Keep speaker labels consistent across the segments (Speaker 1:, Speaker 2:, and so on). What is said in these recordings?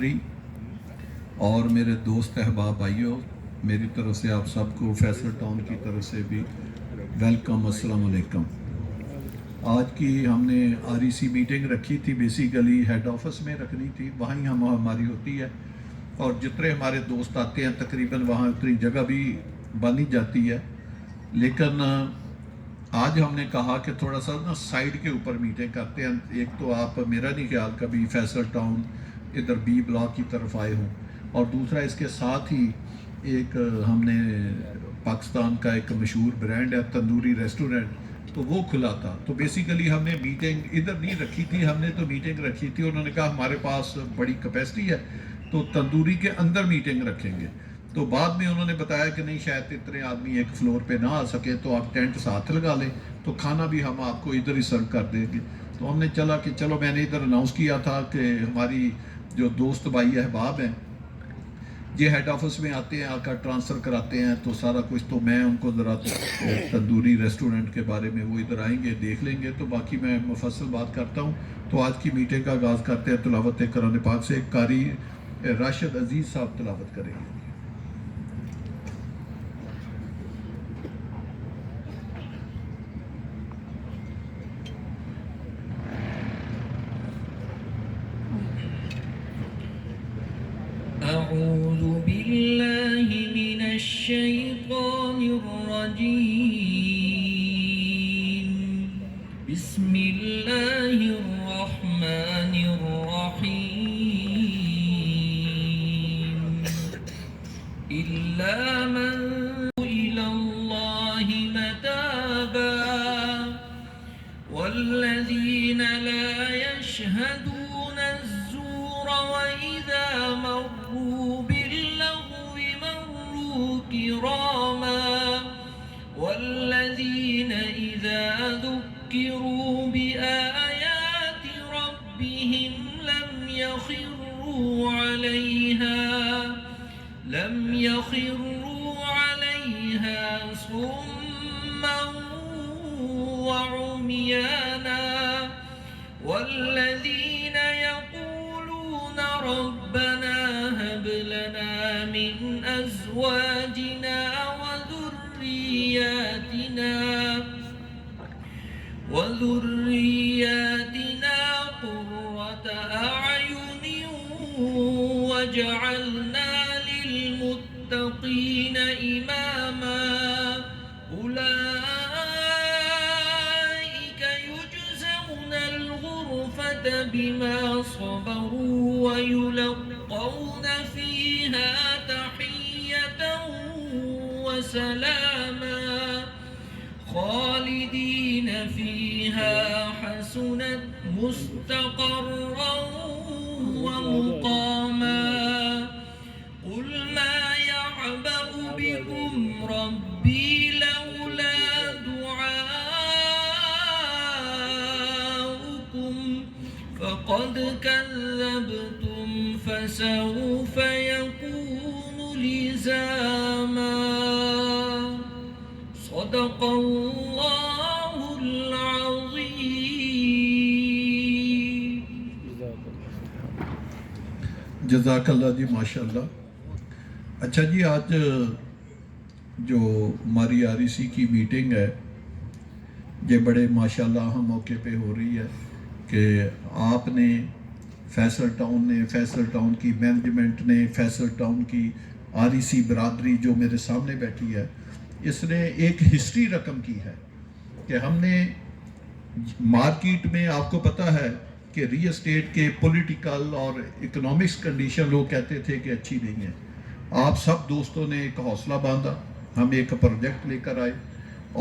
Speaker 1: برادری اور میرے دوست احباب بھائیوں، میری طرف سے آپ سب کو فیصل ٹاؤن کی طرف سے بھی ویلکم، السلام علیکم۔ آج کی ہم نے REC میٹنگ رکھی تھی، بیسیکلی ہیڈ آفس میں رکھنی تھی، وہیں ہماری ہوتی ہے اور جتنے ہمارے دوست آتے ہیں تقریباً وہاں اتنی جگہ بھی بن ہی جاتی ہے، لیکن آج ہم نے کہا کہ تھوڑا سا نا سائیڈ کے اوپر میٹنگ کرتے ہیں۔ ایک تو آپ میرا نہیں خیال کبھی فیصل ٹاؤن ادھر B بلاک کی طرف آئے ہوں، اور دوسرا اس کے ساتھ ہی ایک ہم نے پاکستان کا ایک مشہور برانڈ ہے تندوری ریسٹورنٹ، تو وہ کھلا تھا، تو بیسیکلی ہم نے میٹنگ ادھر نہیں رکھی تھی، ہم نے تو میٹنگ رکھی تھی، انہوں نے کہا ہمارے پاس بڑی کیپیسٹی ہے تو تندوری کے اندر میٹنگ رکھیں گے، تو بعد میں انہوں نے بتایا کہ نہیں شاید اتنے آدمی ایک فلور پہ نہ آ سکے تو آپ ٹینٹ ساتھ لگا لیں تو کھانا بھی ہم آپ کو ادھر ہی سرو کر دیں گے۔ تو ہم نے چلو میں نے ادھر اناؤنس کیا تھا کہ ہماری جو دوست بھائی احباب ہیں یہ ہیڈ آفس میں آتے ہیں، آ کر ٹرانسفر کراتے ہیں، تو سارا کچھ تو میں ان کو ذرا تندوری ریسٹورنٹ کے بارے میں وہ ادھر آئیں گے دیکھ لیں گے، تو باقی میں مفصل بات کرتا ہوں۔ تو آج کی میٹنگ کا آغاز کرتے ہیں تلاوت قرآن پاک سے۔ قاری راشد عزیز صاحب تلاوت کریں گے۔
Speaker 2: أعوذ بالله من الشيطان الرجيم بسم الله الرحمن الرحيم إلا من إلى الله متابا والذين لا يشهدون الزور وإذا مروا باللغو مروا كراما والذين إذا ذكروا بآيات ربهم لم يخروا عليها صما وعميانا والذين يقولون ربنا هب لنا من أزواجنا وذرياتنا قرة أعين واجعلنا للمتقين إماما أولئك يجزون الغرفة بما صبروا ويلقون فيها تحية وسلاما خالدين فيها حسنت مستقرا ومقاما قل ما يعبأ بكم ربي لولا دعاؤكم فقد كذبتم فسوف يكون لزاما صدق اللہ العظیم۔
Speaker 1: جزاک اللہ جی، ماشاءاللہ۔ اچھا جی، آج جو ہماری REC کی میٹنگ ہے یہ بڑے ماشاءاللہ اہم موقع پہ ہو رہی ہے کہ آپ نے فیصل ٹاؤن نے، فیصل ٹاؤن کی مینجمنٹ نے، فیصل ٹاؤن کی REC برادری جو میرے سامنے بیٹھی ہے، اس نے ایک ہسٹری رقم کی ہے کہ ہم نے مارکیٹ میں، آپ کو پتہ ہے کہ ریل اسٹیٹ کے پولیٹیکل اور اکنامکس کنڈیشن لوگ کہتے تھے کہ اچھی نہیں ہے، آپ سب دوستوں نے ایک حوصلہ باندھا، ہم ایک پروجیکٹ لے کر آئے،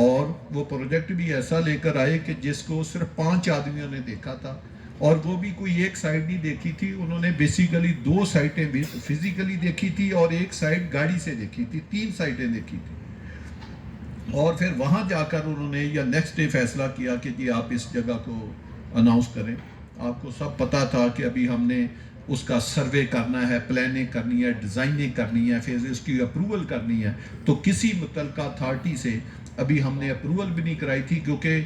Speaker 1: اور وہ پروجیکٹ بھی ایسا لے کر آئے کہ جس کو صرف 5 آدمیوں نے دیکھا تھا، اور وہ بھی کوئی ایک سائٹ نہیں دیکھی تھی، انہوں نے بیسیکلی 2 سائٹیں بھی فزیکلی دیکھی تھی اور ایک سائٹ گاڑی سے دیکھی تھی، 3 سائٹیں دیکھی تھی، اور پھر وہاں جا کر انہوں نے یا نیکسٹ ڈے فیصلہ کیا کہ جی آپ اس جگہ کو اناؤنس کریں۔ آپ کو سب پتہ تھا کہ ابھی ہم نے اس کا سروے کرنا ہے، پلاننگ کرنی ہے، ڈیزائننگ کرنی ہے، پھر اس کی اپروول کرنی ہے، تو کسی متعلقہ اتھارٹی سے ابھی ہم نے اپروول بھی نہیں کرائی تھی، کیونکہ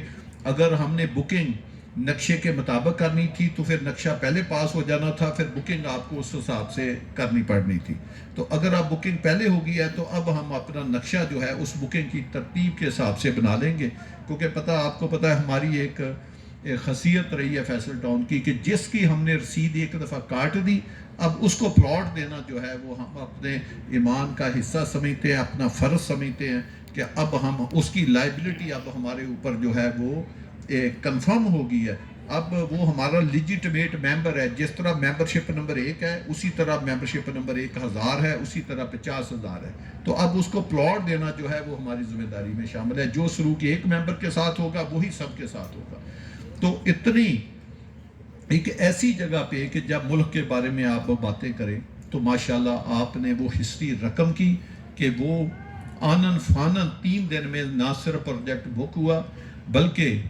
Speaker 1: اگر ہم نے بکنگ نقشے کے مطابق کرنی تھی تو پھر نقشہ پہلے پاس ہو جانا تھا، پھر بکنگ آپ کو اس حساب سے کرنی پڑنی تھی. تو اگر آپ بکنگ پہلے ہو گئی ہے تو اب ہم اپنا نقشہ جو ہے اس بکنگ کی ترتیب کے حساب سے بنا لیں گے، کیونکہ آپ کو پتہ ہے ہماری ایک خاصیت رہی ہے فیصل ٹاؤن کی کہ جس کی ہم نے رسید ایک دفعہ کاٹ دی، اب اس کو پلاٹ دینا جو ہے وہ ہم اپنے ایمان کا حصہ سمجھتے ہیں، اپنا فرض سمجھتے ہیں کہ اب ہم اس کی لائبلٹی اب ہمارے اوپر جو ہے وہ کنفرم ہو گئی ہے. اب وہ ہمارا لیجیٹمیٹ ممبر ہے. جس طرح ممبرشپ نمبر 1 ہے اسی طرح ممبرشپ نمبر 1000 ہے، اسی طرح 50,000 ہے. تو اب اس کو پلاٹ دینا جو ہے وہ ہماری ذمہ داری میں شامل ہے. جو سلوک ایک ممبر کے ساتھ ہوگا وہی سب کے ساتھ ہوگا. تو اتنی ایک ایسی جگہ پہ کہ جب ملک کے بارے میں آپ باتیں کریں تو ماشاءاللہ آپ نے وہ ہسٹری رقم کی کہ وہ آنن فانن 3 دن میں نہ صرف پروجیکٹ بک ہوا بلکہ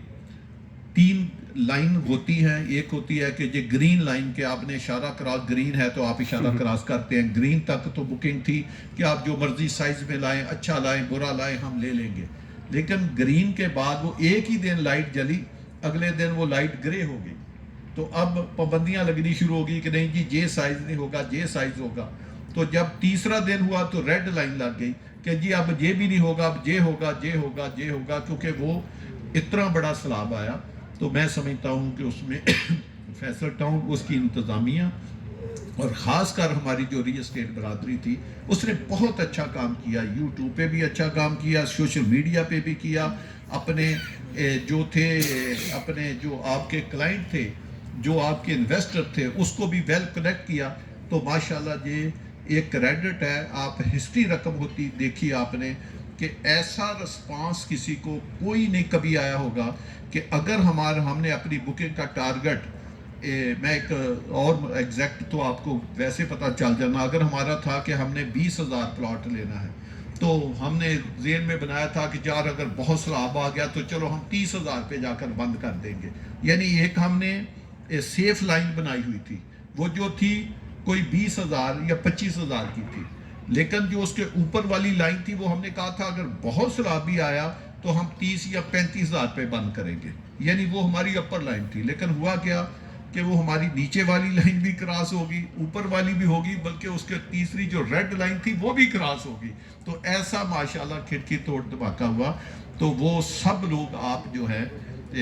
Speaker 1: 3 لائن ہوتی ہیں. ایک ہوتی ہے کہ یہ گرین لائن کہ آپ نے اشارہ کراس، گرین ہے تو آپ اشارہ کراس کرتے ہیں. گرین تک تو بکنگ تھی کہ آپ جو مرضی سائز میں لائیں، اچھا لائیں برا لائیں ہم لے لیں گے. لیکن گرین کے بعد وہ ایک ہی دن لائٹ جلی، اگلے دن وہ لائٹ گرے ہو گئی. تو اب پابندیاں لگنی شروع ہو گئی کہ نہیں جی یہ سائز نہیں ہوگا، یہ سائز ہوگا. تو جب تیسرا دن ہوا تو ریڈ لائن لگ گئی کہ جی اب یہ بھی نہیں ہوگا، اب یہ ہوگا، یہ ہوگا، یہ ہوگا. کیونکہ وہ اتنا بڑا سیلاب آیا. تو میں سمجھتا ہوں کہ اس میں فیصل ٹاؤن، اس کی انتظامیہ اور خاص کر ہماری جو ریل اسٹیٹ برادری تھی اس نے بہت اچھا کام کیا. یوٹیوب پہ بھی اچھا کام کیا، سوشل میڈیا پہ بھی کیا. اپنے جو تھے، اپنے جو آپ کے کلائنٹ تھے، جو آپ کے انویسٹر تھے، اس کو بھی ویل کنیکٹ کیا. تو ماشاءاللہ یہ ایک کریڈٹ ہے. آپ ہسٹری رقم ہوتی دیکھی آپ نے کہ ایسا رسپانس کسی کو کوئی نہیں کبھی آیا ہوگا کہ اگر ہم نے اپنی بکنگ کا ٹارگٹ، میں ایک اور ایگزیکٹ تو آپ کو ویسے پتہ چل جانا، اگر ہمارا تھا کہ ہم نے 20,000 پلاٹ لینا ہے تو ہم نے ذہن میں بنایا تھا کہ یار اگر بہت سیلاب آ گیا تو چلو ہم 30,000 پہ جا کر بند کر دیں گے. یعنی ایک ہم نے سیف لائن بنائی ہوئی تھی، وہ جو تھی کوئی 20,000 یا 25,000 کی تھی. لیکن جو اس کے اوپر والی لائن تھی وہ ہم نے کہا تھا اگر بہت سیلاب بھی آیا تو ہم 30 یا 35,000 پہ بند کریں گے. یعنی وہ ہماری اپر لائن تھی. لیکن ہوا کیا کہ وہ ہماری نیچے والی لائن بھی کراس ہوگی، اوپر والی بھی ہوگی، بلکہ اس کے تیسری جو ریڈ لائن تھی وہ بھی کراس ہوگی. تو ایسا ماشاءاللہ کھڑکی توڑ دھماکہ ہوا. تو وہ سب لوگ آپ جو ہے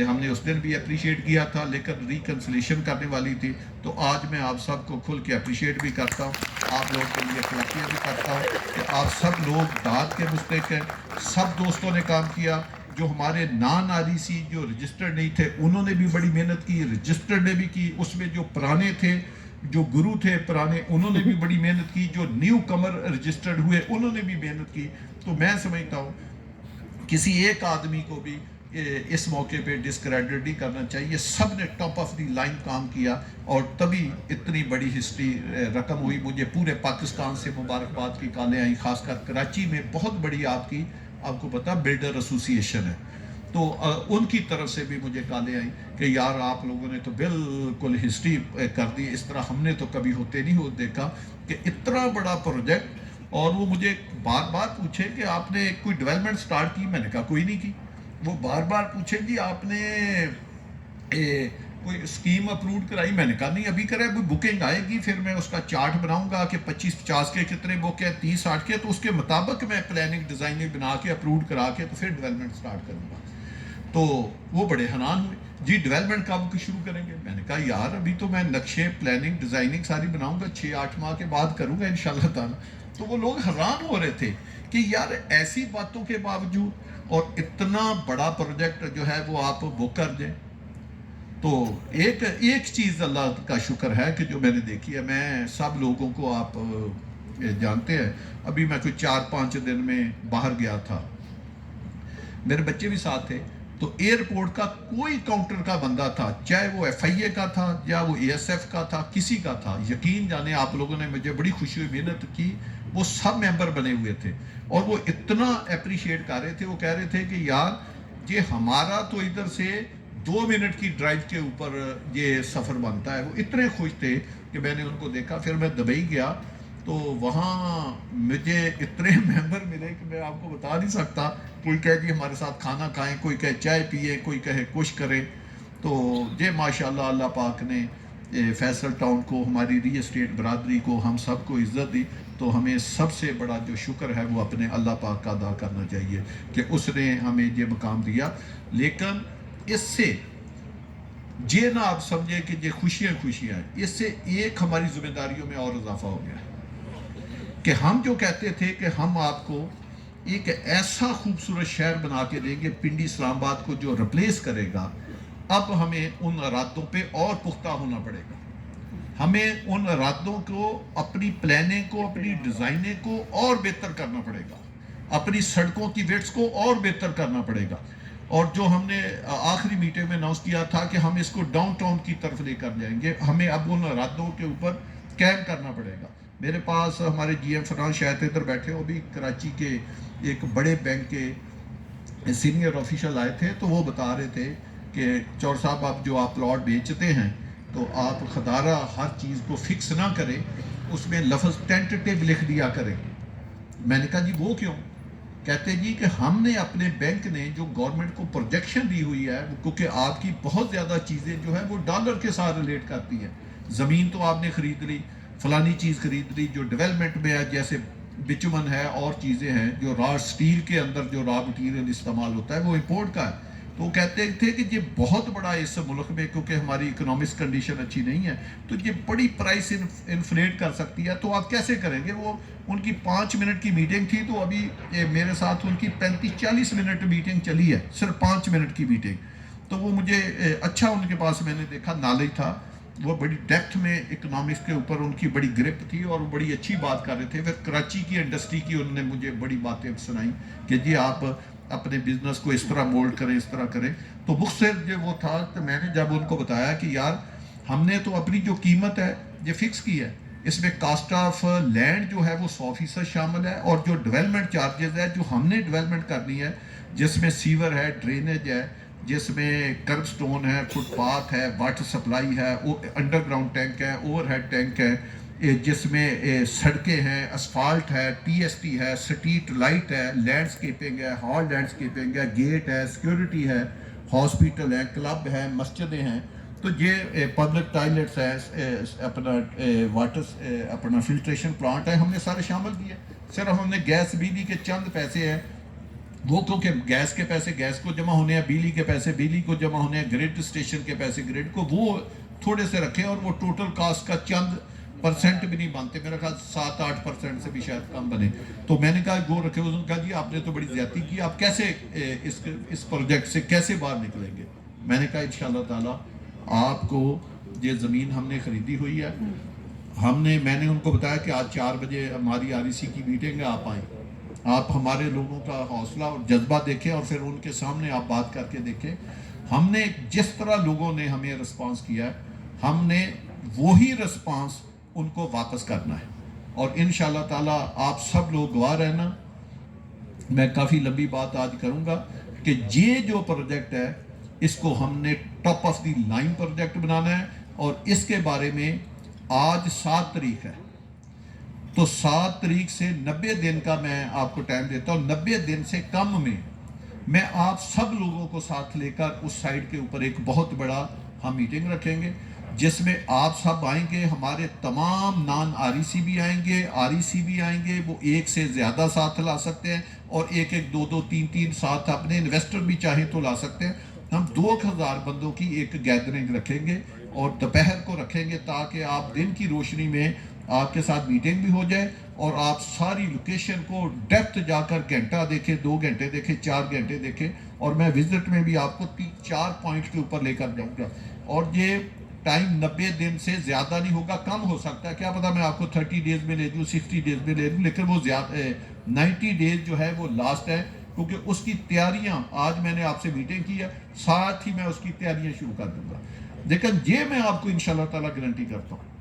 Speaker 1: ہم نے اس دن بھی اپریشیٹ کیا تھا، لیکن ریکنسلیشن کرنے والی تھی. تو آج میں آپ سب کو کھل کے اپریشیٹ بھی کرتا ہوں، آپ لوگوں کے لیے تلقیہ بھی کرتا ہوں کہ آپ سب لوگ داد کے مستحق ہیں. سب دوستوں نے کام کیا. جو ہمارے نان آری سی جو رجسٹرڈ نہیں تھے انہوں نے بھی بڑی محنت کی، رجسٹرڈ نے بھی کی. اس میں جو پرانے تھے، جو گرو تھے پرانے، انہوں نے بھی بڑی محنت کی. جو نیو کمر رجسٹرڈ ہوئے انہوں نے بھی محنت کی. تو میں سمجھتا ہوں کسی ایک آدمی کو بھی اس موقع پہ ڈسکریڈٹ نہیں کرنا چاہیے. سب نے ٹاپ آف دی لائن کام کیا اور تبھی اتنی بڑی ہسٹری رقم ہوئی. مجھے پورے پاکستان سے مبارکباد کی کالیں آئیں، خاص کر کراچی میں بہت بڑی آپ کو پتا بلڈر ایسوسی ایشن ہے، تو ان کی طرف سے بھی مجھے کالیں آئیں کہ یار آپ لوگوں نے تو بالکل ہسٹری کر دی. اس طرح ہم نے تو کبھی ہوتے نہیں دیکھا کہ اتنا بڑا پروجیکٹ. اور وہ مجھے بار بار پوچھے کہ آپ نے کوئی ڈیولپمنٹ سٹارٹ کی؟ میں نے کہا کوئی نہیں کی. وہ بار بار پوچھے جی آپ نے کوئی اسکیم اپروڈ کرائی؟ میں نے کہا نہیں ابھی کرے، ابھی بکنگ آئے گی پھر میں اس کا چارٹ بناؤں گا کہ 25-50 کے کتنے بک ہیں، 30-60 کے، تو اس کے مطابق میں پلاننگ ڈیزائننگ بنا کے اپروڈ کرا کے تو پھر ڈیولپمنٹ سٹارٹ کروں گا. تو وہ بڑے حیران ہوئے، جی ڈیولپمنٹ کب شروع کریں گے؟ میں نے کہا یار ابھی تو میں نقشے پلاننگ ڈیزائننگ ساری بناؤں گا، 6-8 ماہ کے بعد کروں گا انشاءاللہ تعالی. تو وہ لوگ حیران ہو رہے تھے کہ یار ایسی باتوں کے باوجود اور اتنا بڑا پروجیکٹ جو ہے وہ آپ بک کر دیں. تو ایک چیز اللہ کا شکر ہے کہ جو میں نے دیکھی ہے، میں سب لوگوں کو آپ جانتے ہیں، ابھی میں کوئی 4-5 دن میں باہر گیا تھا، میرے بچے بھی ساتھ تھے. تو ایئرپورٹ کا کوئی کاؤنٹر کا بندہ تھا، چاہے وہ FIA کا تھا یا وہ ASF کا تھا، کسی کا تھا، یقین جانے آپ لوگوں نے مجھے بڑی خوشی ہوئی محنت کی، وہ سب ممبر بنے ہوئے تھے اور وہ اتنا اپریشیٹ کر رہے تھے. وہ کہہ رہے تھے کہ یار یہ ہمارا تو ادھر سے 2 منٹ کی ڈرائیو کے اوپر یہ سفر بنتا ہے. وہ اتنے خوش تھے کہ میں نے ان کو دیکھا. پھر میں دبئی گیا تو وہاں مجھے اتنے ممبر ملے کہ میں آپ کو بتا نہیں سکتا. کوئی کہے کہ ہمارے ساتھ کھانا کھائیں، کوئی کہے چائے پیئے، کوئی کہے کچھ کرے. تو یہ ماشاءاللہ اللہ پاک نے فیصل ٹاؤن کو، ہماری ری اسٹیٹ برادری کو، ہم سب کو عزت دی، تو ہمیں سب سے بڑا جو شکر ہے وہ اپنے اللہ پاک کا ادا کرنا چاہیے کہ اس نے ہمیں یہ مقام دیا۔ لیکن اس سے یہ نہ آپ سمجھیں کہ یہ خوشیاں ہیں، اس سے ایک ہماری ذمہ داریوں میں اور اضافہ ہو گیا ہے کہ ہم جو کہتے تھے کہ ہم آپ کو ایک ایسا خوبصورت شہر بنا کے دیں گے پنڈی اسلام آباد کو جو ریپلیس کرے گا، اب ہمیں ان ارادوں پہ اور پختہ ہونا پڑے گا، ہمیں ان ارادوں کو، اپنی پلاننگ کو، اپنی ڈیزائننگ کو اور بہتر کرنا پڑے گا، اپنی سڑکوں کی ویڈتھ کو اور بہتر کرنا پڑے گا، اور جو ہم نے آخری میٹنگ میں اناؤنس کیا تھا کہ ہم اس کو ڈاؤن ٹاؤن کی طرف لے کر جائیں گے، ہمیں اب ان ارادوں کے اوپر قائم کرنا پڑے گا۔ میرے پاس ہمارے جی ایم فرحان شاید ادھر بیٹھے ہو، بھی کراچی کے ایک بڑے بینک کے سینئر آفیشل آئے تھے، تو وہ بتا رہے تھے کہ چور صاحب اب جو آپ پلاٹ بیچتے ہیں تو آپ خدارہ ہر چیز کو فکس نہ کریں، اس میں لفظ ٹینٹیٹیو لکھ دیا کریں۔ میں نے کہا جی وہ کیوں؟ کہتے جی کہ ہم نے اپنے بینک نے جو گورنمنٹ کو پروجیکشن دی ہوئی ہے، کیونکہ آپ کی بہت زیادہ چیزیں جو ہے وہ ڈالر کے ساتھ ریلیٹ کرتی ہیں، زمین تو آپ نے خرید لی، فلانی چیز خرید لی، جو ڈیولپمنٹ میں ہے جیسے بچمن ہے اور چیزیں ہیں، جو را سٹیل کے اندر جو را مٹیریل استعمال ہوتا ہے وہ امپورٹ کا ہے۔ تو وہ کہتے تھے کہ یہ بہت بڑا اس ملک میں، کیونکہ ہماری اکنامکس کنڈیشن اچھی نہیں ہے، تو یہ بڑی پرائس انفلیٹ کر سکتی ہے، تو آپ کیسے کریں گے؟ وہ ان کی 5 منٹ کی میٹنگ تھی، تو ابھی میرے ساتھ ان کی 35-40 منٹ میٹنگ چلی ہے، صرف 5 منٹ کی میٹنگ۔ تو وہ مجھے اچھا ان کے پاس میں نے دیکھا نالج تھا، وہ بڑی ڈیپتھ میں اکنامکس کے اوپر ان کی بڑی گرپ تھی اور وہ بڑی اچھی بات کر رہے تھے۔ پھر کراچی کی انڈسٹری کی انہوں نے مجھے بڑی باتیں سنائیں کہ جی آپ اپنے بزنس کو اس طرح مولڈ کریں، اس طرح کریں۔ تو مجھ سے جو وہ تھا، تو میں نے جب ان کو بتایا کہ یار ہم نے تو اپنی جو قیمت ہے یہ فکس کی ہے، اس میں کاسٹ آف لینڈ جو ہے وہ 100% شامل ہے، اور جو ڈیولپمنٹ چارجز ہے جو ہم نے ڈیولپمنٹ کرنی ہے، جس میں سیور ہے، ڈرینیج ہے، جس میں کرب سٹون ہے، فٹ پاتھ ہے، واٹر سپلائی ہے، انڈر گراؤنڈ ٹینک ہے، اوور ہیڈ ٹینک ہے، جس میں سڑکیں ہیں، اسفالٹ ہے، ٹی ایس ٹی ہے، سٹریٹ لائٹ ہے، لینڈسکیپنگ ہے، ہال لینڈسکیپنگ ہے، گیٹ ہے، سیکیورٹی ہے، ہاسپیٹل ہے، کلب ہے، مسجدیں ہیں، تو یہ پبلک ٹوائلٹس ہے، اپنا واٹر اپنا فلٹریشن پلانٹ ہے، ہم نے سارے شامل کیے۔ صرف ہم نے گیس بجلی کے چند پیسے ہیں وہ، کیونکہ گیس کے پیسے گیس کو جمع ہونے ہیں، بجلی کے پیسے بجلی کو جمع ہونے ہیں، گریڈ اسٹیشن کے پیسے گریڈ کو، وہ تھوڑے سے رکھے، اور وہ ٹوٹل کاسٹ کا چند پرسنٹ بھی نہیں بنتے، میرا خیال 7-8% سے بھی شاید کم بنے۔ تو میں نے کہا وہ رکھے، اس نے کہا جی آپ نے تو بڑی زیادتی کی، آپ کیسے اس پروجیکٹ سے کیسے باہر نکلیں گے؟ میں نے کہا انشاءاللہ تعالی آپ کو یہ زمین ہم نے خریدی ہوئی ہے، میں نے ان کو بتایا کہ آج 4 بجے ہماری REC کی میٹنگ ہے، آپ آئیں، آپ ہمارے لوگوں کا حوصلہ اور جذبہ دیکھیں، اور پھر ان کے سامنے آپ بات کر کے دیکھیں۔ ہم نے جس طرح لوگوں نے ہمیں رسپانس کیا ہے، ہم نے وہی رسپانس ان کو واپس کرنا ہے، اور انشاءاللہ تعالیٰ آپ سب لوگ گواہ رہنا۔ میں کافی لمبی بات آج کروں گا کہ یہ جو پروجیکٹ ہے اس کو ہم نے top of the line project بنانا ہے، اور اس کے بارے میں آج 7 تاریخ ہے، تو 7 تاریخ سے 90 دن کا میں آپ کو ٹائم دیتا ہوں۔ 90 دن سے کم میں آپ سب لوگوں کو ساتھ لے کر اس سائٹ کے اوپر ایک بہت بڑا ہم میٹنگ رکھیں گے، جس میں آپ سب آئیں گے، ہمارے تمام نان REC بھی آئیں گے، REC بھی آئیں گے، وہ ایک سے زیادہ ساتھ لا سکتے ہیں، اور 1-1, 2-2, 3-3 ساتھ اپنے انویسٹر بھی چاہیں تو لا سکتے ہیں۔ ہم 2000 بندوں کی ایک گیدرنگ رکھیں گے، اور دوپہر کو رکھیں گے، تاکہ آپ دن کی روشنی میں آپ کے ساتھ میٹنگ بھی ہو جائے، اور آپ ساری لوکیشن کو ڈیپتھ جا کر گھنٹہ دیکھیں، 2 گھنٹے دیکھیں، 4 گھنٹے دیکھیں، اور میں وزٹ میں بھی آپ کو 4 پوائنٹ کے اوپر لے کر جاؤں گا۔ اور یہ ٹائم 90 دن سے زیادہ نہیں ہوگا، کم ہو سکتا ہے، کیا پتا میں آپ کو 30 ڈیز میں لے دوں، 60 ڈیز میں لے دوں، لیکن وہ 90 ڈیز جو ہے وہ لاسٹ ہے، کیونکہ اس کی تیاریاں آج میں نے آپ سے میٹنگ کی ہے، ساتھ ہی میں اس کی تیاریاں شروع کر دوں گا۔ لیکن یہ میں آپ کو انشاءاللہ تعالیٰ گارنٹی کرتا ہوں،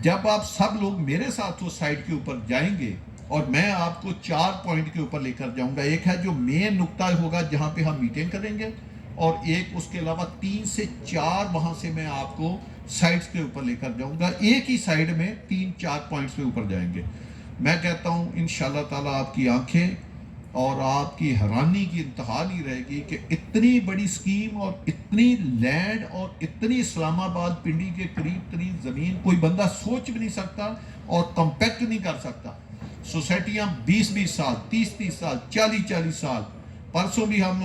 Speaker 1: جب آپ سب لوگ میرے ساتھ اس سائٹ کے اوپر جائیں گے، اور میں آپ کو 4 پوائنٹ کے اوپر لے کر جاؤں گا، ایک ہے جو مین نقطہ ہوگا جہاں پہ ہم میٹنگ کریں گے، اور ایک اس کے علاوہ 3 سے 4 وہاں سے میں آپ کو سائٹس کے اوپر لے کر جاؤں گا، ایک ہی سائٹ میں 3-4 پوائنٹس کے اوپر جائیں گے۔ میں کہتا ہوں انشاءاللہ تعالیٰ آپ کی آنکھیں اور آپ کی حیرانی کی انتہا نہیں رہے گی کہ اتنی بڑی سکیم اور اتنی لینڈ اور اتنی اسلام آباد پنڈی کے قریب ترین زمین کوئی بندہ سوچ بھی نہیں سکتا اور کمپیکٹ نہیں کر سکتا. سوسائٹیاں 20-20 سال 30-30 سال 40-40 سال. پرسوں بھی ہم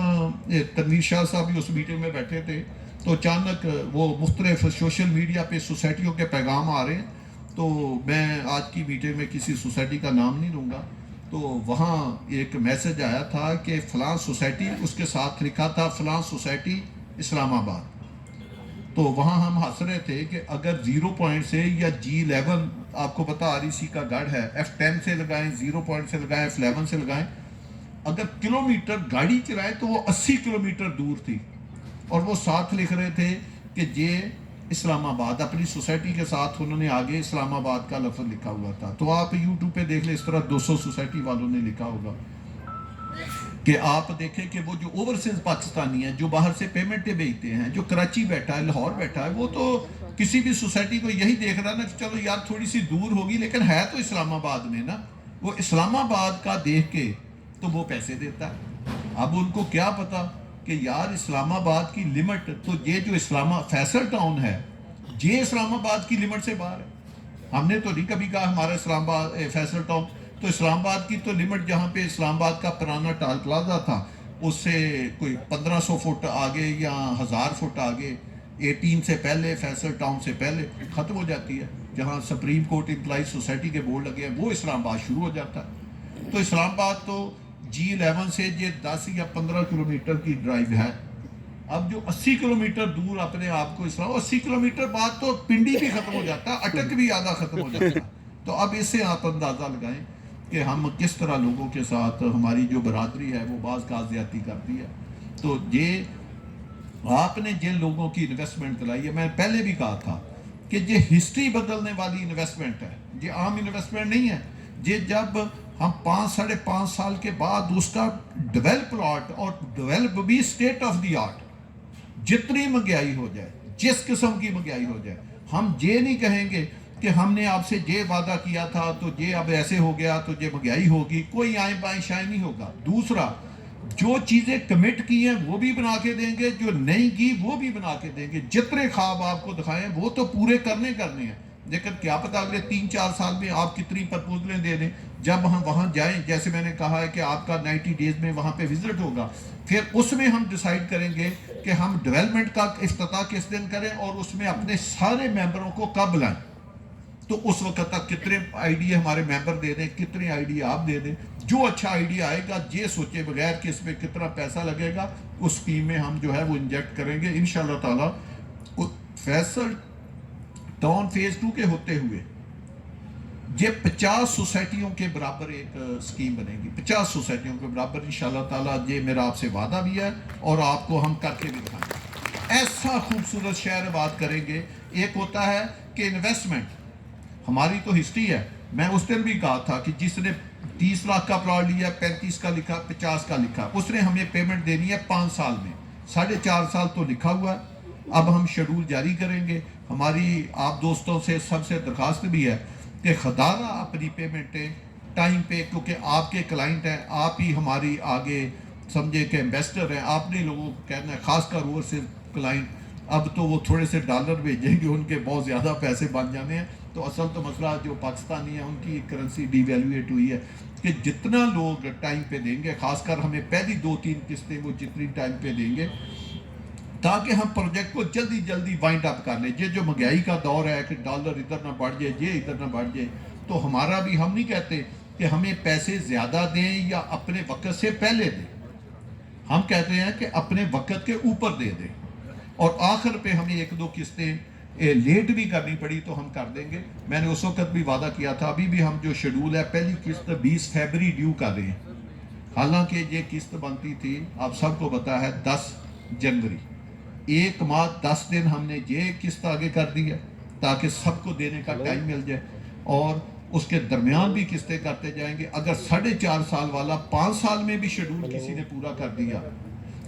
Speaker 1: تنویر شاہ صاحب بھی اس میٹنگ میں بیٹھے تھے تو اچانک وہ مختلف سوشل میڈیا پہ سوسائٹیوں کے پیغام آ رہے ہیں. تو میں آج کی میٹنگ میں کسی سوسائٹی کا نام نہیں لوں گا. تو وہاں ایک میسج آیا تھا کہ فلاں سوسائٹی، اس کے ساتھ لکھا تھا فلاں سوسائٹی اسلام آباد. تو وہاں ہم ہنس رہے تھے کہ اگر 0 پوائنٹ سے یا G11 آپ کو پتا REC کا گڑھ ہے، F10 سے لگائیں، 0 پوائنٹ سے لگائیں، F11 سے لگائیں، اگر کلومیٹر گاڑی چلائیں تو وہ 80 کلومیٹر دور تھی. اور وہ ساتھ لکھ رہے تھے کہ یہ اسلام آباد، اپنی سوسائٹی کے ساتھ انہوں نے آگے اسلام آباد کا لفظ لکھا ہوا تھا. تو آپ یوٹیوب پہ دیکھ لیں، اس طرح 200 سوسائٹی والوں نے لکھا ہوگا. کہ آپ دیکھیں کہ وہ جو اوورسیز پاکستانی ہیں جو باہر سے پیمنٹیں بھیجتے ہیں، جو کراچی بیٹھا ہے، لاہور بیٹھا ہے، وہ تو کسی بھی سوسائٹی کو یہی دیکھ رہا نا کہ چلو یار تھوڑی سی دور ہوگی لیکن ہے تو اسلام آباد میں نا. وہ اسلام آباد کا دیکھ کے تو وہ پیسے دیتا ہے. اب ان کو کیا پتا کہ یار اسلام آباد کی لمٹ تو یہ جو فیصل ٹاؤن ہے یہ اسلام آباد کی لمٹ سے باہر ہے. ہم نے تو نہیں کبھی کہا ہمارا اسلام آباد فیصل ٹاؤن، تو اسلام آباد کی تو لمٹ جہاں پہ اسلام آباد کا پرانا ٹال پلازا تھا اس سے کوئی 1500 فٹ آگے یا 1000 فٹ آگے 18 سے پہلے، فیصل ٹاؤن سے پہلے ختم ہو جاتی ہے. جہاں سپریم کورٹ امپلائیز سوسائٹی کے بورڈ لگے ہیں وہ اسلام آباد شروع ہو جاتا ہے. تو اسلام آباد تو G11 سے یہ 10 یا 15 کلومیٹر کی ڈرائیو ہے. اب جو 80 کلومیٹر دور اپنے آپ کو اسلام، 80 کلومیٹر بعد تو پنڈی بھی ختم ہو جاتا ہے، اٹک بھی آدھا ختم ہو جاتا ہے. تو اب اس سے آپ اندازہ لگائیں کہ ہم کس طرح لوگوں کے ساتھ، ہماری جو برادری ہے وہ بعض کا زیادتی کرتی ہے. تو یہ آپ نے جن لوگوں کی انویسٹمنٹ دلائی ہے، میں پہلے بھی کہا تھا کہ یہ ہسٹری بدلنے والی انویسٹمنٹ ہے، یہ عام انویسٹمنٹ نہیں ہے. یہ جب ہم 5-5.5 سال کے بعد اس کا ڈیولپ پلاٹ اور ڈیولپ بھی اسٹیٹ آف دی آرٹ، جتنی مہنگائی ہو جائے، جس قسم کی مہنگائی ہو جائے، ہم یہ نہیں کہیں گے کہ ہم نے آپ سے یہ وعدہ کیا تھا تو یہ اب ایسے ہو گیا تو یہ مہنگائی ہوگی. کوئی آئیں بائیں شائیں نہیں ہوگا. دوسرا، جو چیزیں کمٹ کی ہیں وہ بھی بنا کے دیں گے، جو نہیں کی وہ بھی بنا کے دیں گے. جتنے خواب آپ کو دکھائیں وہ تو پورے کرنے ہیں. لیکن کیا پتا اگلے 3-4 سال میں آپ کتنی پرپوزلیں دے دیں. جب ہم وہاں جائیں، جیسے میں نے کہا ہے کہ آپ کا 90 ڈیز میں وہاں پہ وزٹ ہوگا، پھر اس میں ہم ڈیسائیڈ کریں گے کہ ہم ڈیولپمنٹ کا افتتاح کس دن کریں اور اس میں اپنے سارے ممبروں کو کب لائیں. تو اس وقت تک کتنے آئیڈیا ہمارے ممبر دے دیں، کتنے آئیڈیا آپ دے دیں. جو اچھا آئیڈیا آئے گا یہ سوچے بغیر کہ اس میں کتنا پیسہ لگے گا، اس اسکیم میں ہم جو ہے وہ انجیکٹ کریں گے انشاءاللہ تعالیٰ. فیصل ٹاؤن فیز 2 کے ہوتے ہوئے یہ 50 سوسائٹیوں کے برابر ایک اسکیم بنے گی. 50 سوسائٹیوں کے برابر انشاءاللہ تعالیٰ. یہ میرا آپ سے وعدہ بھی ہے اور آپ کو ہم کر کے بھی دکھائیں گے. ایسا خوبصورت شہر آباد کریں گے. ایک ہوتا ہے کہ انویسٹمنٹ، ہماری تو ہسٹری ہے. میں اس دن بھی کہا تھا کہ جس نے 30 لاکھ کا پلاٹ لیا، 35 کا لکھا، 50 کا لکھا، اس نے ہمیں پیمنٹ دینی ہے 5 سال میں. 4.5 سال تو لکھا ہوا ہے. اب ہم شیڈول جاری کریں گے. ہماری آپ دوستوں سے سب سے درخواست بھی ہے کہ خدارہ اپنی پیمنٹیں ٹائم پہ، کیونکہ آپ کے کلائنٹ ہیں، آپ ہی ہماری آگے سمجھے کہ انویسٹر ہیں. آپ نے لوگوں کو کہنا ہے، خاص کر اوور سے کلائنٹ. اب تو وہ تھوڑے سے ڈالر بھیجیں گے، ان کے بہت زیادہ پیسے بن جانے ہیں. تو اصل تو مسئلہ جو پاکستانی ہیں ان کی کرنسی ڈی ویلیویٹ ہوئی ہے کہ جتنا لوگ ٹائم پہ دیں گے، خاص کر ہمیں پہلی 2-3 قسطیں وہ جتنی ٹائم پہ دیں گے تاکہ ہم پروجیکٹ کو جلدی جلدی وائنڈ اپ کر لیں. یہ جو مہنگائی کا دور ہے کہ ڈالر ادھر نہ بڑھ جائے، یہ ادھر نہ بڑھ جائے، تو ہمارا بھی، ہم نہیں کہتے کہ ہمیں پیسے زیادہ دیں یا اپنے وقت سے پہلے دیں. ہم کہتے ہیں کہ اپنے وقت کے اوپر دے دیں. اور آخر پہ ہمیں 1-2 قسطیں لیٹ بھی کرنی پڑی تو ہم کر دیں گے. میں نے اس وقت بھی وعدہ کیا تھا. ابھی بھی ہم جو شیڈول ہے، پہلی قسط 20 فیبری ڈیو کر رہے ہیں. حالانکہ یہ قسط بنتی تھی، آپ سب کو پتا ہے، 10 جنوری. 1 ماہ 10 دن ہم نے یہ قسط آگے کر دی ہے تاکہ سب کو دینے کا ٹائم مل جائے. اور اس کے درمیان بھی قسطیں کرتے جائیں گے. اگر 4.5 سال والا 5 سال میں بھی شیڈول کسی نے پورا کر دیا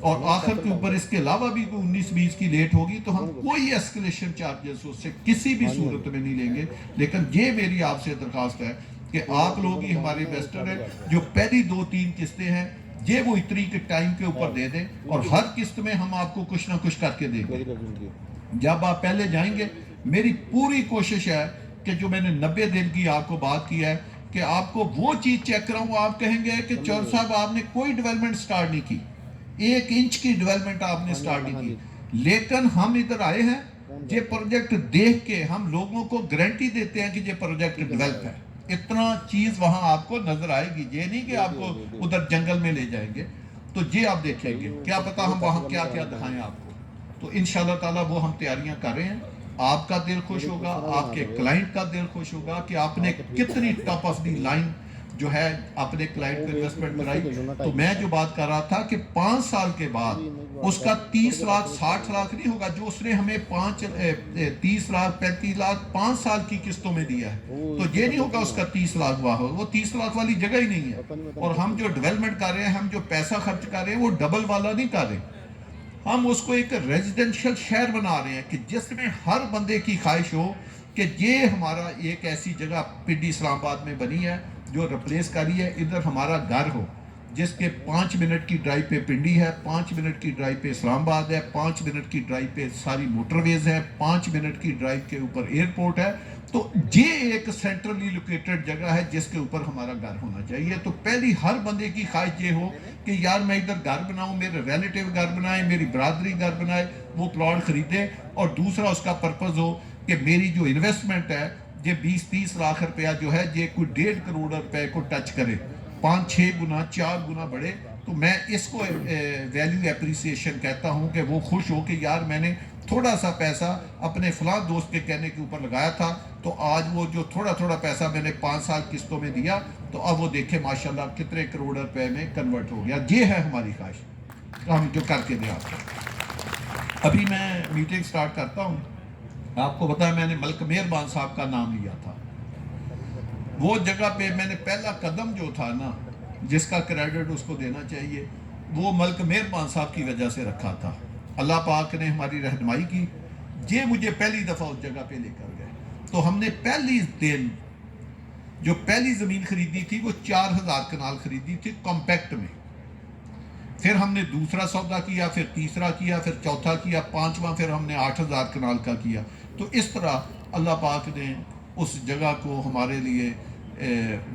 Speaker 1: اور آخر کے اوپر اس کے علاوہ بھی کوئی 19-20 کی لیٹ ہوگی تو ہم کوئی ایسکلیشن چارجز اس سے کسی بھی صورت میں نہیں لیں گے. لیکن یہ میری آپ سے درخواست ہے کہ آپ لوگ ہی ہمارے انویسٹر ہیں. جو پہلی 2-3 قسطیں ہیں یہ وہ اتنی کے ٹائم کے اوپر دے دیں اور ہر قسط میں ہم آپ کو کچھ نہ کچھ کر کے دیں گے. جب آپ پہلے جائیں گے میری پوری کوشش ہے کہ جو میں نے 90 دن کی آپ کو بات کی ہے کہ آپ کو وہ چیز چیک کراؤں. آپ کہیں گے کہ چور صاحب آپ نے کوئی ڈیولپمنٹ سٹارٹ نہیں کی, 1 انچ کی ڈیولپمنٹ آپ نے سٹارٹ نہیں کی, لیکن ہم ادھر آئے ہیں یہ پروجیکٹ دیکھ کے ہم لوگوں کو گارنٹی دیتے ہیں کہ یہ پروجیکٹ ڈیولپ ہے. اتنا چیز وہاں آپ کو نظر آئے گی, یہ نہیں کہ آپ کو ادھر جنگل میں لے جائیں گے. تو یہ آپ دیکھیں گے, کیا پتا ہم وہاں کیا کیا دکھائیں آپ کو. تو انشاءاللہ تعالیٰ وہ ہم تیاریاں کر رہے ہیں. آپ کا دل خوش ہوگا, آپ کے کلائنٹ کا دل خوش ہوگا کہ آپ نے کتنی ٹاپ آف دی لائن جو ہے اپنے کلائنٹ کو انویسٹمنٹ کرائی. تو میں جو بات کر رہا تھا کہ 5 سال کے بعد اس کا 30 لاکھ 60 لاکھ نہیں ہوگا جو اس نے ہمیں 30 لاکھ 35 لاکھ 5 سال کی قسطوں میں دیا ہے. تو یہ نہیں ہوگا اس کا 30 لاکھ وہ 30 لاکھ والی جگہ ہی نہیں ہے. اور ہم جو ڈیولپمنٹ کر رہے ہیں, ہم جو پیسہ خرچ کر رہے ہیں وہ ڈبل والا نہیں کر رہے. ہم اس کو ایک ریزیڈنشل شہر بنا رہے ہیں کہ جس میں ہر بندے کی خواہش ہو کہ یہ ہمارا ایک ایسی جگہ پنڈی اسلام آباد میں بنی ہے جو ریپلیس کری ہے, ادھر ہمارا گھر ہو جس کے 5 منٹ کی ڈرائیو پہ پنڈی ہے, 5 منٹ کی ڈرائیو پہ اسلام آباد ہے, 5 منٹ کی ڈرائیو پہ ساری موٹر ویز ہے, 5 منٹ کی ڈرائیو کے اوپر ایئرپورٹ ہے. تو یہ ایک سینٹرلی لوکیٹڈ جگہ ہے جس کے اوپر ہمارا گھر ہونا چاہیے. تو پہلی ہر بندے کی خواہش یہ ہو کہ یار میں ادھر گھر بناؤں, میرے ریلیٹیو گھر بنائے, میری برادری گھر بنائے, وہ پلاٹ خریدے. اور دوسرا اس کا پرپز ہو کہ میری جو انویسٹمنٹ ہے یہ 20-30 لاکھ روپیہ جو ہے یہ کوئی 1.5 کروڑ روپے کو ٹچ کرے, 5-6 گنا 4 گنا بڑھے. تو میں اس کو ویلیو اپریسیشن کہتا ہوں کہ وہ خوش ہو کہ یار میں نے تھوڑا سا پیسہ اپنے فلاں دوست کے کہنے کے اوپر لگایا تھا, تو آج وہ جو تھوڑا پیسہ میں نے 5 سال قسطوں میں دیا تو اب وہ دیکھیں ماشاءاللہ کتنے کروڑ روپے میں کنورٹ ہو گیا. یہ ہے ہماری خواہش, ہم جو کر کے دیں آپ کو. ابھی میں میٹنگ سٹارٹ کرتا ہوں. آپ کو بتایا میں نے ملک مہربان صاحب کا نام لیا تھا. وہ جگہ پہ میں نے پہلا قدم جو تھا نا جس کا کریڈٹ اس کو دینا چاہیے وہ ملک مہربان صاحب کی وجہ سے رکھا تھا. اللہ پاک نے ہماری رہنمائی کی, یہ مجھے پہلی دفعہ اس جگہ پہ لے کر گئے. تو ہم نے پہلی دن جو پہلی زمین خریدی تھی وہ 4000 کنال خریدی تھی کمپیکٹ میں. پھر ہم نے دوسرا سودا کیا, پھر تیسرا کیا, پھر چوتھا کیا, 5واں پھر ہم نے 8000 کنال کا کیا. تو اس طرح اللہ پاک نے اس جگہ کو ہمارے لیے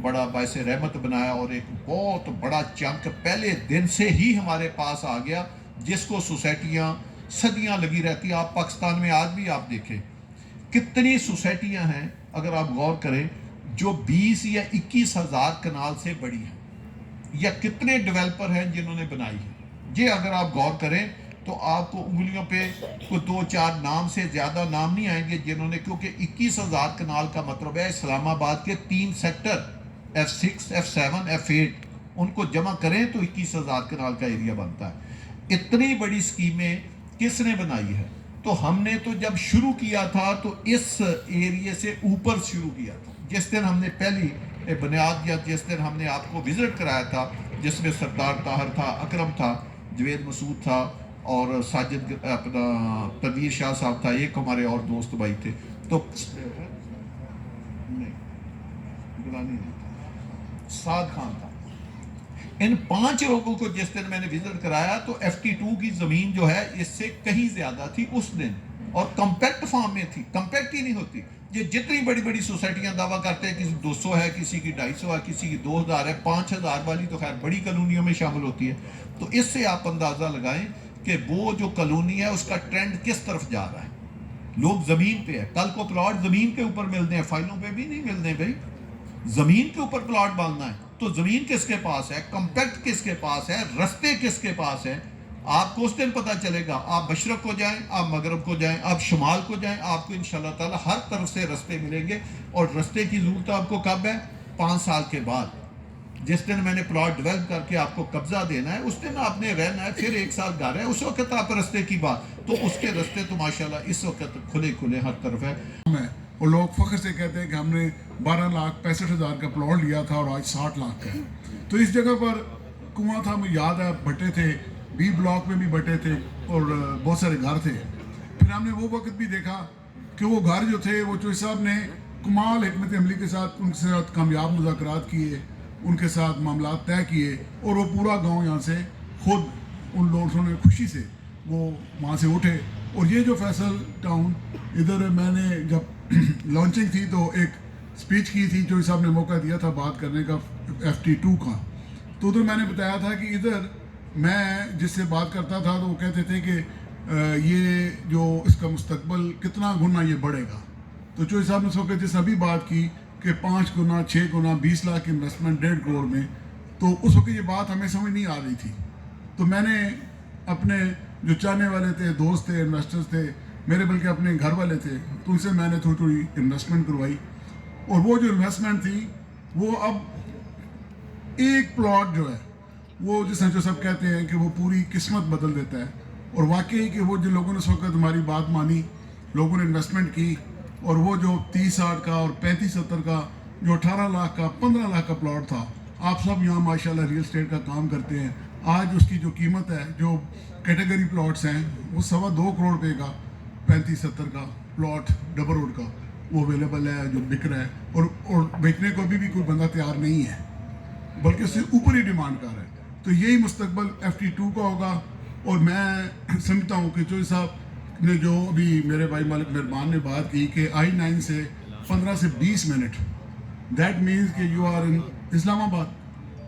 Speaker 1: بڑا باعث رحمت بنایا اور ایک بہت بڑا چنک پہلے دن سے ہی ہمارے پاس آ گیا جس کو سوسائٹیاں صدیاں لگی رہتی ہیں. آپ پاکستان میں آج بھی آپ دیکھیں کتنی سوسائٹیاں ہیں اگر آپ غور کریں جو 20 یا 21 ہزار کنال سے بڑی ہیں, یا کتنے ڈیولپر ہیں جنہوں نے بنائی ہے. یہ اگر آپ غور کریں تو آپ کو انگلیوں پہ کوئی 2-4 نام سے زیادہ نام نہیں آئیں گے جنہوں نے, کیونکہ 21,000 کنال کا مطلب ہے اسلام آباد کے 3 سیکٹر F6 F7 F8 ان کو جمع کریں تو 21,000 کنال کا ایریا بنتا ہے. اتنی بڑی سکیمیں کس نے بنائی ہے؟ تو ہم نے تو جب شروع کیا تھا تو اس ایریے سے اوپر شروع کیا تھا. جس دن ہم نے پہلی بنیاد یا جس دن ہم نے آپ کو وزٹ کرایا تھا جس میں سردار طاہر تھا, اکرم تھا, جوید مسعود تھا اور ساجد اپنا تنویر شاہ صاحب تھا, ایک ہمارے اور دوست بھائی تھے. تو سعد خان تھا. ان 5 لوگوں کو جس دن میں نے وزٹ کرایا تو FT2 کی زمین جو ہے اس سے کہیں زیادہ تھی اس دن, اور کمپیکٹ فارم میں تھی. کمپیکٹ ہی نہیں ہوتی. یہ جتنی بڑی بڑی سوسائٹیاں دعویٰ کرتے ہیں کسی 200 ہے, کسی کی 250 ہے, کسی کی 2000 ہے, 5000 والی تو خیر بڑی کالونیوں میں شامل ہوتی ہے. تو اس سے آپ اندازہ لگائیں کہ وہ جو کالونی ہے اس کا ٹرینڈ کس طرف جا رہا ہے. لوگ زمین پہ ہے, کل کو پلاٹ زمین کے اوپر ملتے ہیں, فائلوں پہ بھی نہیں ملتے بھائی, زمین کے اوپر پلاٹ باندھنا ہے. تو زمین کس کے پاس ہے, کمپیکٹ کس کے پاس ہے, رستے کس کے پاس ہیں, آپ کو اس دن پتہ چلے گا. آپ مشرق کو جائیں, آپ مغرب کو جائیں, آپ شمال کو جائیں, آپ کو انشاءاللہ تعالی ہر طرف سے رستے ملیں گے. اور رستے کی ضرورت آپ کو کب ہے؟ 5 سال کے بعد. جس دن میں نے پلاٹ ڈیولپ کر کے آپ کو قبضہ دینا ہے اس دن آپ نے رہنا ہے, پھر 1 سال گھر ہے, اس وقت آپ رستے کی بات. تو اس کے رستے تو ماشاءاللہ اس وقت کھلے کھلے ہر طرف ہے.
Speaker 3: اور لوگ فخر سے کہتے ہیں کہ ہم نے 12,65,000 کا پلاٹ لیا تھا اور آج 60 لاکھ کا ہے. تو اس جگہ پر کنواں تھا, مجھے یاد ہے, بھٹے تھے, B بلاک میں بھی بھٹے تھے اور بہت سارے گھر تھے. پھر ہم نے وہ وقت بھی دیکھا کہ وہ گھر جو تھے وہ چوہی صاحب نے کمال حکمت عملی کے ساتھ ان کے ساتھ کامیاب مذاکرات کیے، ان کے ساتھ معاملات طے کیے، اور وہ پورا گاؤں یہاں سے خود ان لوگوں نے خوشی سے وہ وہاں سے اٹھے. اور یہ جو فیصل ٹاؤن ادھر میں نے جب لانچنگ تھی تو ایک اسپیچ کی تھی، جو صاحب نے موقع دیا تھا بات کرنے کا FT2 کا، تو ادھر میں نے بتایا تھا کہ ادھر میں جس سے بات کرتا تھا تو وہ کہتے تھے کہ یہ جو اس کا مستقبل کتنا گنا یہ بڑھے گا. تو چوہی صاحب نے اس وقت جس ابھی بات کی کہ 5 گنا 6 گنا 20 لاکھ انویسٹمنٹ 1.5 کروڑ میں، تو اس وقت یہ بات ہمیں سمجھ نہیں آ رہی تھی. تو میں نے اپنے جو چاہنے والے تھے، دوست تھے، انویسٹرز تھے میرے، بلکہ اپنے گھر والے تھے، تو ان سے میں نے تھوڑی تھوڑی انویسٹمنٹ کروائی. اور وہ جو انویسٹمنٹ تھی وہ اب ایک پلاٹ جو ہے وہ جس طرح جو سب کہتے ہیں کہ وہ پوری قسمت بدل دیتا ہے. اور واقعی کہ وہ جن لوگوں نے اس وقت ہماری بات مانی، لوگوں نے انویسٹمنٹ کی، اور وہ جو 30-60 کا اور 35-70 کا جو 18 لاکھ کا 15 لاکھ کا پلاٹ تھا، آپ سب یہاں ماشاءاللہ ریل اسٹیٹ کا کام کرتے ہیں، آج اس کی جو قیمت ہے، جو کیٹیگری پلاٹس ہیں، وہ 2.25 کروڑ روپے کا 35-70 کا پلاٹ ڈبل روڈ کا وہ اویلیبل ہے، جو بک رہا ہے. اور بیچنے کو ابھی بھی کوئی بندہ تیار نہیں ہے، بلکہ اس سے اوپر ہی ڈیمانڈ کر رہا ہے. تو یہی مستقبل FT2 کا ہوگا. اور میں سمجھتا ہوں کہ چوہی صاحب نے جو ابھی میرے بھائی مالک مہربان نے بات کی کہ I-9 سے 15 سے 20 منٹ، دیٹ مینس کہ یو آر ان اسلام آباد.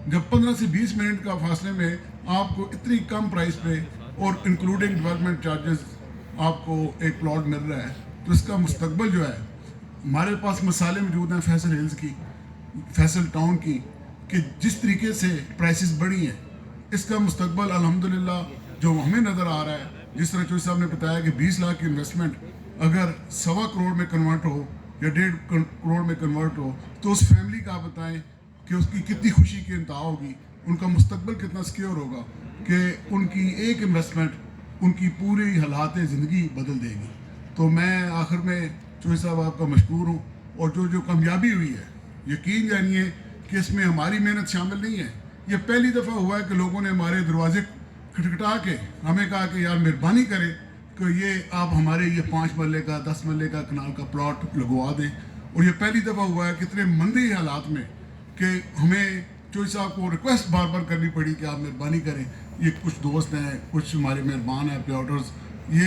Speaker 3: جب 15 سے 20 منٹ کا فاصلے میں آپ کو اتنی کم پرائس پہ اور انکلوڈنگ ڈیولپمنٹ چارجز آپ کو ایک پلاٹ مل رہا ہے، تو اس کا مستقبل جو ہے، ہمارے پاس مثالیں موجود ہیں فیصل ہلز کی، فیصل ٹاؤن کی، کہ جس طریقے سے پرائسز بڑھی ہیں، اس کا مستقبل الحمدللہ جو ہمیں نظر آ رہا ہے. جس طرح چوہی صاحب نے بتایا کہ 20 لاکھ کی انویسٹمنٹ اگر 1.25 کروڑ میں کنورٹ ہو یا 1.5 کروڑ میں کنورٹ ہو، تو اس فیملی کا آپ بتائیں کہ اس کی کتنی خوشی کی انتہا ہوگی، ان کا مستقبل کتنا سکیور ہوگا کہ ان کی ایک انویسٹمنٹ ان کی پوری حالات زندگی بدل دے گی. تو میں آخر میں چوہی صاحب آپ کا مشکور ہوں. اور جو کامیابی ہوئی ہے، یقین جانیے کہ اس میں ہماری محنت شامل نہیں ہے. یہ پہلی دفعہ ہوا ہے کہ لوگوں نے ہمارے دروازے کھٹکھٹا کے ہمیں کہا کہ یار مہربانی کریں کہ یہ آپ ہمارے یہ 5 مرلے کا 10 مرلے کا کنال کا پلاٹ لگوا دیں. اور یہ پہلی دفعہ ہوا ہے کتنے مندی حالات میں کہ ہمیں چوہی صاحب کو ریکویسٹ بار بار کرنی پڑی کہ آپ مہربانی کریں. یہ کچھ دوست ہیں، کچھ ہمارے مہربان ہیں پلاٹرز، یہ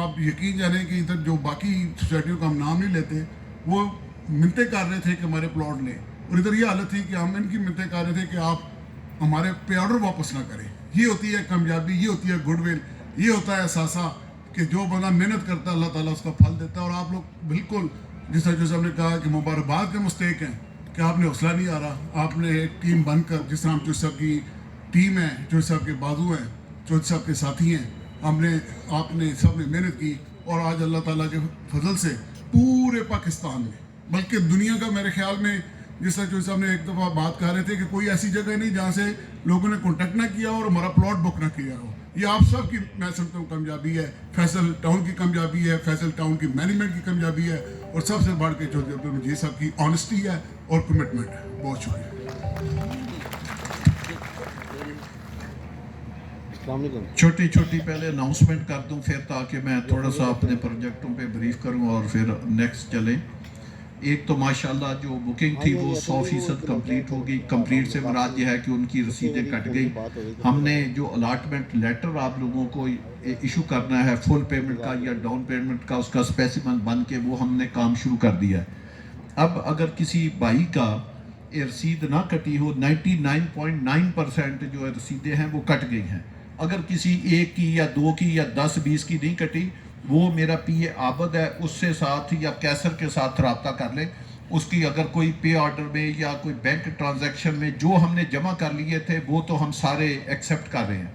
Speaker 3: آپ یقین جانیں کہ ادھر جو باقی سوسائٹیوں کا ہم نام نہیں لیتے، وہ منتیں کر رہے تھے کہ ہمارے پلاٹ لیں. اور ادھر یہ حالت تھی کہ ہم ان کی منتیں کر رہے تھے کہ آپ ہمارے پے آرڈر واپس نہ کریں. یہ ہوتی ہے کامیابی، یہ ہوتی ہے گڈ ول، یہ ہوتا ہے احساسہ کہ جو بندہ محنت کرتا ہے اللہ تعالیٰ اس کا پھل دیتا ہے. اور آپ لوگ بالکل جس طرح جو صاحب نے کہا کہ مبارکباد کے مستحق ہیں کہ آپ نے حوصلہ نہیں آ رہا، آپ نے ایک ٹیم بن کر، جس طرح ہم چوہی صاحب کی ٹیم ہے، چوہی صاحب کے بازو ہیں، چوہی صاحب کے ساتھی ہیں، آپ نے سب نے محنت کی. اور آج اللہ تعالیٰ کے فضل سے پورے پاکستان میں، بلکہ دنیا کا، میرے خیال میں جس طرح چوہی صاحب نے ایک دفعہ بات کر رہے تھے کہ کوئی ایسی جگہ نہیں جہاں سے لوگوں نے کانٹیکٹ نہ کیا اور ہمارا پلاٹ بک نہ کیا ہو. یہ آپ سب کی میں سمجھتا ہوں کامیابی ہے، فیصل ٹاؤن کی کامیابی ہے، فیصل ٹاؤن کی مینجمنٹ کی کامیابی ہے، اور سب سے بڑھ کے چوہدری عبدالمجید صاحب کی آنیسٹی ہے اور کمٹمنٹ ہے. بہت شکریہ.
Speaker 1: چھوٹی چھوٹی پہلے اناؤنسمنٹ کر دوں پھر، تاکہ میں تھوڑا سا اپنے پروجیکٹوں پہ بریف کروں اور پھر نیکسٹ چلیں. ایک تو ماشاءاللہ جو بکنگ تھی وہ 100% کمپلیٹ ہوگی. کمپلیٹ سے مراد یہ ہے کہ ان کی رسیدیں کٹ گئی. ہم نے جو الاٹمنٹ لیٹر آپ لوگوں کو ایشو کرنا ہے فل پیمنٹ کا یا ڈاؤن پیمنٹ کا، اس کا اسپیسیمن بن کے وہ ہم نے کام شروع کر دیا ہے. اب اگر کسی بھائی کا رسید نہ کٹی ہو، 99.9% جو رسیدیں ہیں وہ کٹ گئی ہیں. اگر کسی ایک کی یا 2 کی یا 10-20 کی نہیں کٹی، وہ میرا پی اے عابد ہے، اس سے ساتھ یا کیسر کے ساتھ رابطہ کر لیں. اس کی اگر کوئی پے آرڈر میں یا کوئی بینک ٹرانزیکشن میں جو ہم نے جمع کر لیے تھے وہ تو ہم سارے ایکسیپٹ کر رہے ہیں.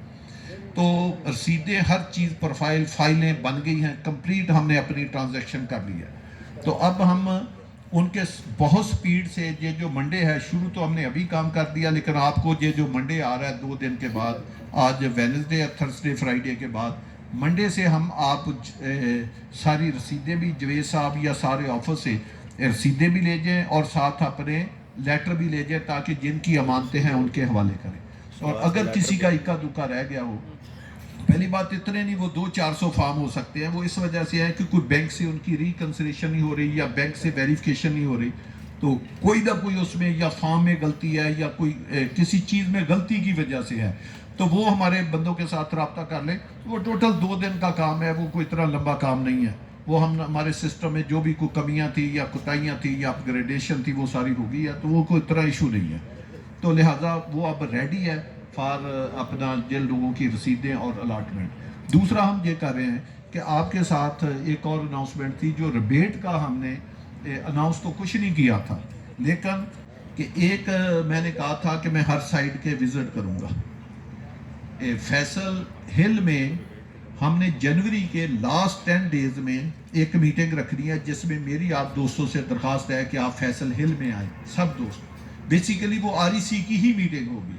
Speaker 1: تو رسیدیں ہر چیز پروفائل فائلیں بن گئی ہیں، کمپلیٹ ہم نے اپنی ٹرانزیکشن کر لی ہے. تو اب ہم ان کے بہت سپیڈ سے یہ جو منڈے ہے، شروع تو ہم نے ابھی کام کر دیا، لیکن آپ کو یہ جو منڈے آ رہا ہے 2 دن کے بعد، آج وینسڈے ہے، تھرسڈے فرائیڈے کے بعد منڈے سے ہم آپ ساری رسیدیں بھی جوید صاحب یا سارے آفس سے رسیدیں بھی لے جائیں اور ساتھ اپنے لیٹر بھی لے جائیں، تاکہ جن کی امانتیں ہیں ان کے حوالے کریں. اور اگر کسی کا اکا دکا رہ گیا ہو پہلی بات اتنے نہیں وہ 200-400 فارم ہو سکتے ہیں، وہ اس وجہ سے ہے کہ کوئی بینک سے ان کی ریکنسلیشن نہیں ہو رہی یا بینک سے ویریفیکیشن نہیں ہو رہی، تو کوئی نہ کوئی اس میں یا فارم میں غلطی ہے یا کوئی کسی چیز میں غلطی کی وجہ سے ہے، تو وہ ہمارے بندوں کے ساتھ رابطہ کر لیں. وہ ٹوٹل 2 دن کا کام ہے، وہ کوئی اتنا لمبا کام نہیں ہے. وہ ہمارے سسٹم میں جو بھی کوئی کمیاں تھیں یا کوتاہیاں تھیں یا اپ گریڈیشن تھی وہ ساری ہو گئی ہے، تو وہ کوئی اتنا ایشو نہیں ہے. تو لہٰذا وہ اب ریڈی ہے فار اپنا جن لوگوں کی رسیدیں اور الاٹمنٹ. دوسرا ہم یہ کر رہے ہیں کہ آپ کے ساتھ ایک اور اناؤنسمنٹ تھی، جو ریبیٹ کا ہم نے اناؤنس تو کچھ نہیں کیا تھا، لیکن کہ ایک میں نے کہا تھا کہ میں ہر سائٹ کے وزٹ کروں گا. فیصل ہل میں ہم نے جنوری کے لاسٹ 10 ڈیز میں ایک میٹنگ رکھنی ہے، جس میں میری آپ دوستوں سے درخواست ہے کہ آپ فیصل ہل میں آئیں، سب دوست. بیسیکلی وہ REC کی ہی میٹنگ ہوگی،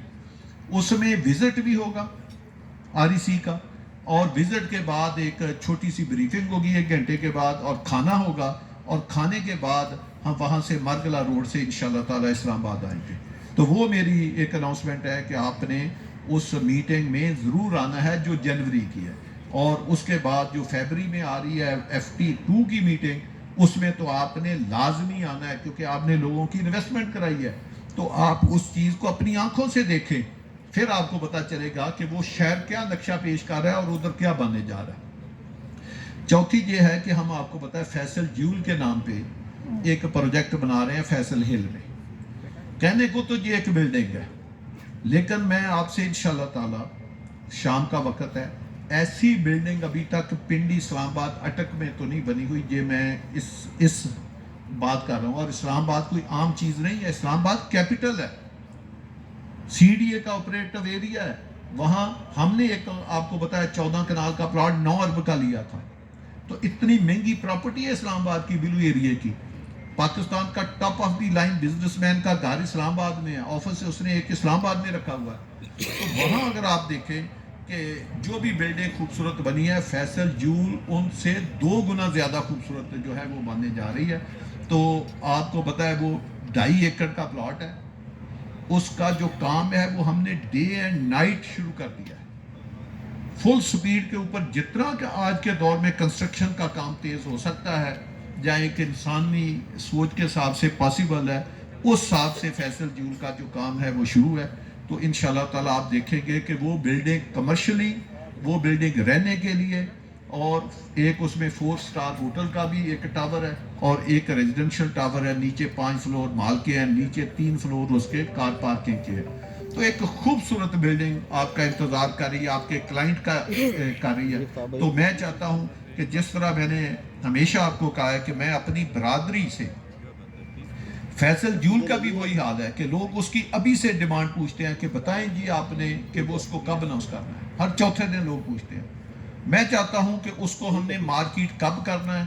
Speaker 1: اس میں وزٹ بھی ہوگا REC کا، اور وزٹ کے بعد ایک چھوٹی سی بریفنگ ہوگی 1 گھنٹے کے بعد، اور کھانا ہوگا، اور کھانے کے بعد ہم وہاں سے مرگلا روڈ سے انشاءاللہ تعالی اسلام آباد آئیں گے. تو وہ میری ایک اناؤنسمنٹ ہے کہ آپ نے اس میٹنگ میں ضرور آنا ہے جو جنوری کی ہے. اور اس کے بعد جو فیبری میں آ رہی ہے FT2 کی میٹنگ، اس میں تو آپ نے لازمی آنا ہے، کیونکہ آپ نے لوگوں کی انویسٹمنٹ کرائی ہے. تو آپ اس چیز کو اپنی آنکھوں سے دیکھیں، پھر آپ کو پتا چلے گا کہ وہ شہر کیا نقشہ پیش کر رہا ہے اور ادھر کیا بننے جا رہا ہے. چوتھی یہ ہے کہ ہم آپ کو پتا ہے فیصل جیول کے نام پہ ایک پروجیکٹ بنا رہے ہیں فیصل ہل میں. کہنے کو تو یہ ایک بلڈنگ ہے، لیکن میں آپ سے انشاءاللہ تعالی، شام کا وقت ہے، ایسی بلڈنگ ابھی تک پنڈی اسلام آباد اٹک میں تو نہیں بنی ہوئی. یہ میں اس بات کر رہا ہوں، اور اسلام آباد کوئی عام چیز نہیں ہے، اسلام آباد کیپٹل ہے، CDA کا آپریٹو ایریا ہے. وہاں ہم نے ایک آپ کو بتایا 14 کنال کا پلاٹ 9 ارب کا لیا تھا. تو اتنی مہنگی پراپرٹی ہے اسلام آباد کی بلو ایریا کی. پاکستان کا top of the line business man کا گھر اسلام آباد میں ہے، آفس اس نے ایک اسلام آباد میں رکھا ہوا ہے. تو وہاں اگر آپ دیکھیں کہ جو بھی بلڈنگ خوبصورت بنی ہے، فیصل جیول ان سے 2 گنا زیادہ خوبصورت جو ہے وہ بننے جا رہی ہے. تو آپ کو پتا ہے وہ 2.5 ایکڑ کا پلاٹ ہے، اس کا جو کام ہے وہ ہم نے ڈے اینڈ نائٹ شروع کر دیا ہے، فل سپیڈ کے اوپر. جتنا کہ آج کے دور میں کنسٹرکشن کا کام تیز ہو سکتا ہے یا ایک انسانی سوچ کے حساب سے پاسبل ہے، اس حساب سے فیصل جیول کا جو کام ہے وہ شروع ہے. تو انشاءاللہ تعالیٰ آپ دیکھیں گے کہ وہ بلڈنگ کمرشلی، وہ بلڈنگ رہنے کے لیے، اور ایک اس میں 4 سٹار ہوٹل کا بھی ایک ٹاور ہے، اور ایک ریزیڈنشل ٹاور ہے. نیچے 5 فلور مال کے ہیں، نیچے 3 فلور اس کے کار پارکنگ کے ہیں. تو ایک خوبصورت بلڈنگ آپ کا انتظار کر رہی ہے، آپ کے کلائنٹ کا کر رہی ہے. تو میں چاہتا ہوں کہ جس طرح میں نے ہمیشہ آپ کو کہا ہے کہ میں اپنی برادری سے، فیصل جیول کا بھی وہی حال ہے کہ لوگ اس کی ابھی سے ڈیمانڈ پوچھتے ہیں کہ بتائیں جی آپ نے کہ وہ اس کو کب اناؤنس کرنا ہے. ہر چوتھے دن لوگ پوچھتے ہیں. میں چاہتا ہوں کہ اس کو ہم نے مارکیٹ کب کرنا ہے،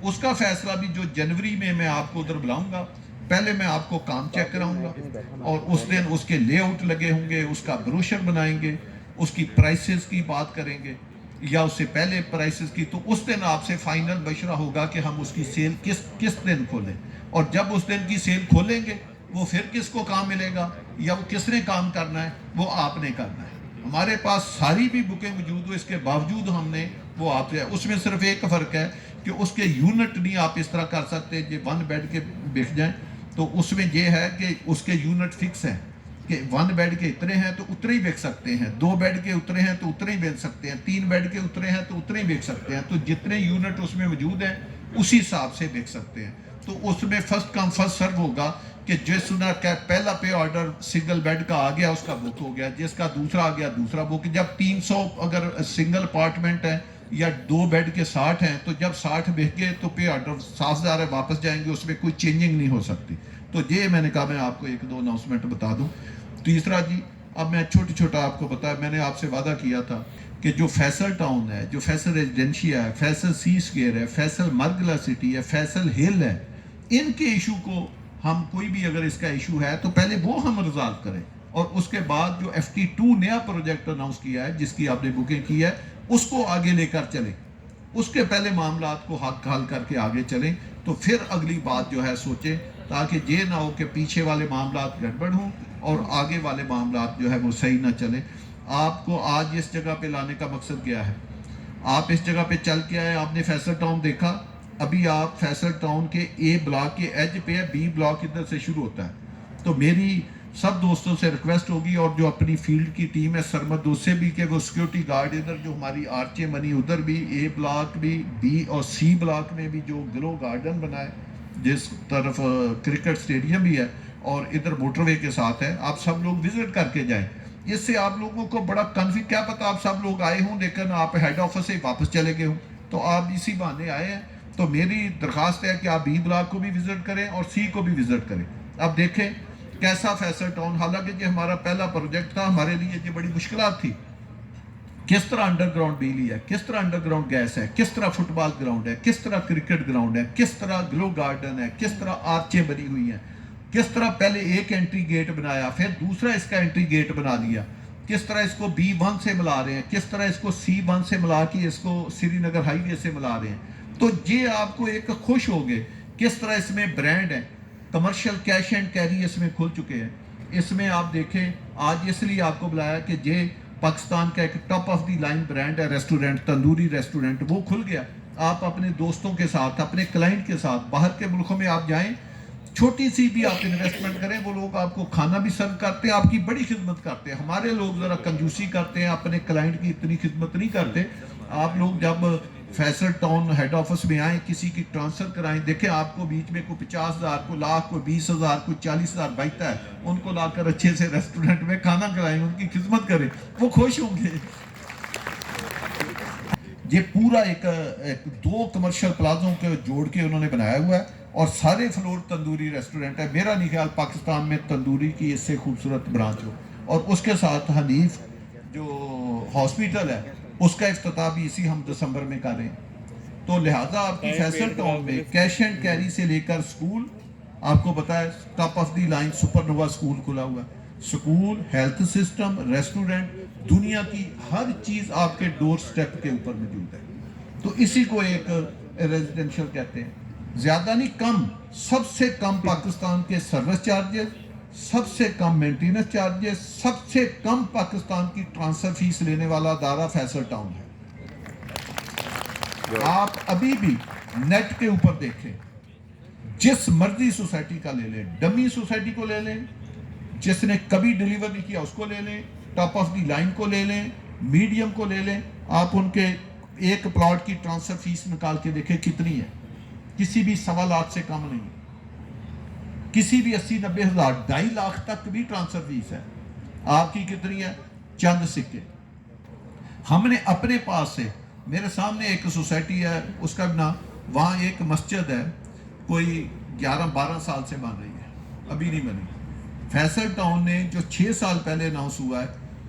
Speaker 1: اس کا فیصلہ بھی جو جنوری میں آپ کو ادھر بلاؤں گا. پہلے میں آپ کو کام چیک کراؤں گا، اور اس دن اس کے لے آؤٹ لگے ہوں گے، اس کا بروشر بنائیں گے، اس کی پرائسز کی بات کریں گے یا اس سے پہلے پرائسز کی. تو اس دن آپ سے فائنل مشورہ ہوگا کہ ہم اس کی سیل کس دن کھولیں، اور جب اس دن کی سیل کھولیں گے وہ پھر کس کو کام ملے گا یا وہ کس نے کام کرنا ہے، وہ آپ نے کرنا ہے. ہمارے پاس ساری بھی بکیں موجود ہو، اس کے باوجود ہم نے وہ آپ سے، اس میں صرف ایک فرق ہے کہ اس کے یونٹ نہیں آپ اس طرح کر سکتے جو 1 بیڈ کے بک جائیں. تو اس میں یہ ہے کہ اس کے یونٹ فکس ہیں کہ 1 بیڈ کے اتنے ہیں تو اتنے ہی بک سکتے ہیں، 2 بیڈ کے اتنے ہیں تو اتنے ہی بک سکتے ہیں، 3 بیڈ کے اتنے ہیں تو اتنے ہی بک سکتے ہیں. تو جتنے یونٹ اس میں موجود ہیں اسی حساب سے بک سکتے ہیں. تو اس میں فرسٹ کم فرسٹ سرو ہوگا کہ جس نے پہلا پے آرڈر سنگل بیڈ کا آ گیا اس کا بک ہو گیا، جس کا دوسرا آ گیا دوسرا بک. جب 300 اگر سنگل اپارٹمنٹ ہے یا 2 بیڈ کے 60 ہیں، تو جب 60 بک گئے تو پے آرڈر 7,000 ہے، واپس جائیں گے، اس میں کوئی چینجنگ نہیں ہو سکتی. تو یہ میں نے کہا میں آپ کو 1-2 اناؤنسمنٹ بتا دوں. تیسرا جی، اب میں چھوٹا آپ کو بتایا، میں نے آپ سے وعدہ کیا تھا کہ جو فیصل ٹاؤن ہے، جو فیصل ریزیڈنشیا ہے، فیصل سی اسکیئر ہے، فیصل مرگلا سٹی ہے، فیصل ہل ہے، ان کے ایشو کو ہم کوئی بھی اگر اس کا ایشو ہے تو پہلے وہ ہم ریزالو کریں، اور اس کے بعد جو FT2 نیا پروجیکٹ اناؤنس کیا ہے جس کی آپ نے بکنگ کی ہے اس کو آگے لے کر چلیں. اس کے پہلے معاملات کو حل کر کے آگے چلیں، تو پھر اگلی بات جو ہے سوچیں، تاکہ یہ نہ ہو کہ پیچھے والے معاملات گڑبڑ ہوں اور آگے والے معاملات جو ہے وہ صحیح نہ چلیں. آپ کو آج اس جگہ پہ لانے کا مقصد کیا ہے؟ آپ اس جگہ پہ چل کے آئے، آپ نے فیصل ٹاؤن دیکھا، ابھی آپ فیصل ٹاؤن کے اے بلاک کے ایج پہ ہے، بی بلاک ادھر سے شروع ہوتا ہے۔ تو میری سب دوستوں سے ریکویسٹ ہوگی، اور جو اپنی فیلڈ کی ٹیم ہے سرمد اس سے بھی، کہ وہ سیکیورٹی گارڈ ادھر جو ہماری آرچے منی ادھر بھی، اے بلاک بھی، بی اور سی بلاک میں بھی جو گلو گارڈن بنا ہے جس طرف کرکٹ سٹیڈیم بھی ہے اور ادھر موٹر وے کے ساتھ ہے، آپ سب لوگ وزٹ کر کے جائیں۔ اس سے آپ لوگوں کو بڑا کنفیوز، کیا پتہ آپ سب لوگ آئے ہوں لیکن آپ ہیڈ آفس سے واپس چلے گئے ہوں، تو آپ اسی بہانے آئے ہیں۔ تو میری درخواست ہے کہ آپ بی بلاک کو بھی وزٹ کریں اور سی کو بھی وزٹ کریں۔ اب دیکھیں کیسا فیصل ٹاؤن، حالانکہ یہ ہمارا پہلا پروجیکٹ تھا، ہمارے لیے یہ بڑی مشکلات تھی، کس طرح انڈر گراؤنڈ بجلی ہے، کس طرح انڈر گراؤنڈ گیس ہے، کس طرح فٹ بال گراؤنڈ ہے، کس طرح کرکٹ گراؤنڈ ہے، کس طرح گلو گارڈن ہے، کس طرح آرچیں بنی ہوئی ہیں، کس طرح پہلے ایک انٹری گیٹ بنایا، پھر دوسرا اس کا انٹری گیٹ بنا دیا، کس طرح اس کو B1 سے ملا رہے ہیں، کس طرح اس کو C1 سے ملا کے اس کو سری نگر ہائی وے سے ملا رہے ہیں۔ تو یہ آپ کو ایک خوش ہوگے کس طرح اس میں برانڈ ہے، کمرشل کیش اینڈ کیری اس میں کھل چکے ہیں۔ اس میں آپ دیکھیں آج اس لیے آپ کو بلایا کہ یہ پاکستان کا ایک top of the line brand ہے، ریسٹورنٹ، تندوری ریسٹورنٹ، وہ کھل گیا۔ آپ اپنے دوستوں کے ساتھ، اپنے کلائنٹ کے ساتھ باہر کے ملکوں میں آپ جائیں، چھوٹی سی بھی آپ انویسٹمنٹ کریں، وہ لوگ آپ کو کھانا بھی سرو کرتے ہیں، آپ کی بڑی خدمت کرتے ہیں۔ ہمارے لوگ ذرا کنجوسی کرتے ہیں، اپنے کلائنٹ کی اتنی خدمت نہیں کرتے۔ آپ لوگ جب فیصل ٹاؤن ہیڈ آفس میں آئیں، کسی کی ٹرانسفر کرائیں، دیکھیں آپ کو بیچ میں کوئی 50,000، کوئی لاکھ، کوئی 20,000، کوئی 40,000 بچتا ہے، ان کو لا کر اچھے سے ریسٹورنٹ میں کھانا کھلائیں، ان کی خدمت کریں، وہ خوش ہوں گے۔ یہ پورا ایک 2 کمرشل پلازوں کے جوڑ کے انہوں نے بنایا ہوا ہے، اور سارے فلور تندوری ریسٹورنٹ ہے۔ میرا نہیں خیال پاکستان میں تندوری کی اس سے خوبصورت برانچ ہو، اور اس کے ساتھ حنیف جو ہاسپیٹل ہے اس کا افتتاح بھی اسی ہم دسمبر میں کر رہے ہیں۔ تو لہٰذا آپ کی فیصل ٹاؤن میں کیش اینڈ کیری سے لے کر سکول، آپ کو پتا ہے top of the line super nova school کھلا ہوا ہے، سکول، ہیلتھ سسٹم، ریسٹورنٹ، دنیا کی ہر چیز آپ کے ڈور سٹیپ کے اوپر موجود ہے۔ تو اسی کو ایک ریزیڈنشل کہتے ہیں۔ زیادہ نہیں، کم، سب سے کم پاکستان کے سروس چارجز، سب سے کم مینٹیننس چارجز، سب سے کم پاکستان کی ٹرانسفر فیس لینے والا ادارہ فیصل ٹاؤن ہے۔ آپ ابھی بھی نیٹ کے اوپر دیکھیں، جس مرضی سوسائٹی کا لے لیں، ڈمی سوسائٹی کو لے لیں، جس نے کبھی ڈیلیور نہیں کیا اس کو لے لیں، ٹاپ آف دی لائن کو لے لیں، میڈیم کو لے لیں، آپ ان کے ایک پلاٹ کی ٹرانسفر فیس نکال کے دیکھیں کتنی ہے، کسی بھی 1.25 لاکھ سے کم نہیں، کسی بھی 80-90 ہزار، 2.5 لاکھ تک بھی ٹرانسفر فیس ہے۔ آپ کی کتنی ہے؟ چند سکے۔ ہم نے اپنے پاس سے، میرے سامنے ایک سوسائٹی ہے، اس کا نام، وہاں ایک مسجد ہے، کوئی 11-12 سال سے بن رہی ہے، ابھی نہیں بنی۔ فیصل ٹاؤن نے جو 6 سال پہلے اناؤنس ہوا ہے،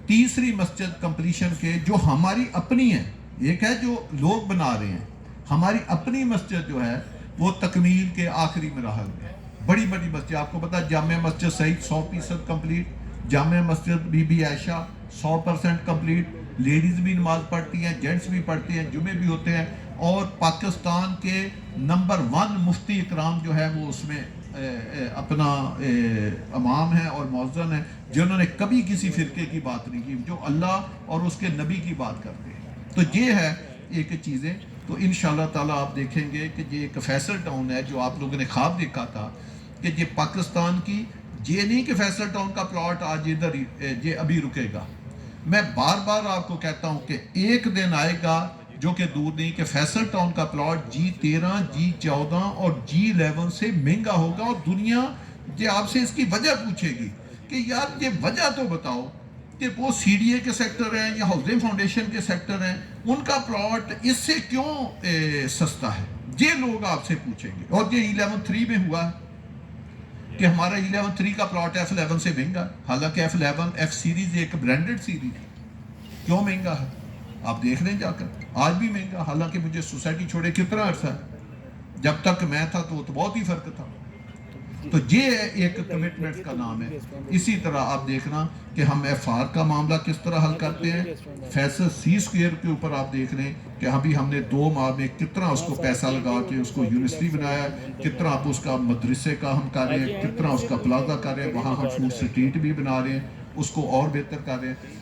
Speaker 1: تیسری مسجد کمپلیشن کے، جو ہماری اپنی ہے، ایک ہے جو لوگ بنا رہے ہیں، ہماری اپنی مسجد جو ہے وہ تکمیل کے آخری مراحل میں، بڑی بڑی مسجد، آپ کو پتا جامع مسجد سعید 100% complete, Jama Masjid Bibi Bibi Ayesha 100% complete, ladies بھی نماز پڑھتی ہیں، جینٹس بھی پڑھتے ہیں، جمعے بھی ہوتے ہیں، اور پاکستان کے نمبر 1 مفتی اکرام جو ہے وہ اس میں اپنا امام ہے اور مؤذن ہے، جنہوں نے کبھی کسی فرقے کی بات نہیں کی، جو اللہ اور اس کے نبی کی بات کرتے ہیں۔ تو یہ ہے ایک چیزیں۔ تو انشاءاللہ تعالیٰ آپ دیکھیں گے کہ یہ ایک فیصل ٹاؤن ہے جو آپ لوگوں نے خواب دیکھا تھا کہ یہ پاکستان کی، یہ نہیں کہ فیصل ٹاؤن کا پلاٹ آج ادھر یہ ابھی رکے گا۔ میں بار بار آپ کو کہتا ہوں کہ ایک دن آئے گا جو کہ دور نہیں کہ فیصل ٹاؤن کا پلاٹ G13، G14 اور G11 سے مہنگا ہوگا، اور دنیا یہ آپ سے اس کی وجہ پوچھے گی کہ یار یہ وجہ تو بتاؤ کہ وہ CDA کے سیکٹر ہیں یا ہاؤسنگ فاؤنڈیشن کے سیکٹر ہیں، ان کا پلاٹ اس سے کیوں سستا ہے، یہ لوگ آپ سے پوچھیں گے۔ اور یہ 11-3 میں ہوا ہے کہ ہمارا 11-3 کا پلاٹ F11 سے مہنگا، حالانکہ F11 F سیریز ایک برانڈڈ سیریز، کیوں مہنگا ہے آپ دیکھ لیں جا کر، آج بھی مہنگا، حالانکہ مجھے سوسائٹی چھوڑے کتنا عرصہ ہے، جب تک میں تھا تو بہت ہی فرق تھا۔ تو یہ ایک کمٹمنٹ کا نام ہے۔ اسی طرح آپ دیکھنا کہ ہم FR کا معاملہ کس طرح حل کرتے ہیں، فیصل C اسکوئر کے اوپر آپ دیکھ لیں کہ ابھی ہم نے 2 ماہ میں کتنا اس کو پیسہ لگا کے اس کو یونیورسٹی بنایا ہے، کتنا آپ اس کا مدرسے کا ہم کر رہے ہیں، کتنا اس کا پلازا کر رہے ہیں، وہاں ہم فوڈ سٹریٹ بھی بنا رہے ہیں، اس کو اور بہتر کر رہے ہیں۔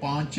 Speaker 1: 5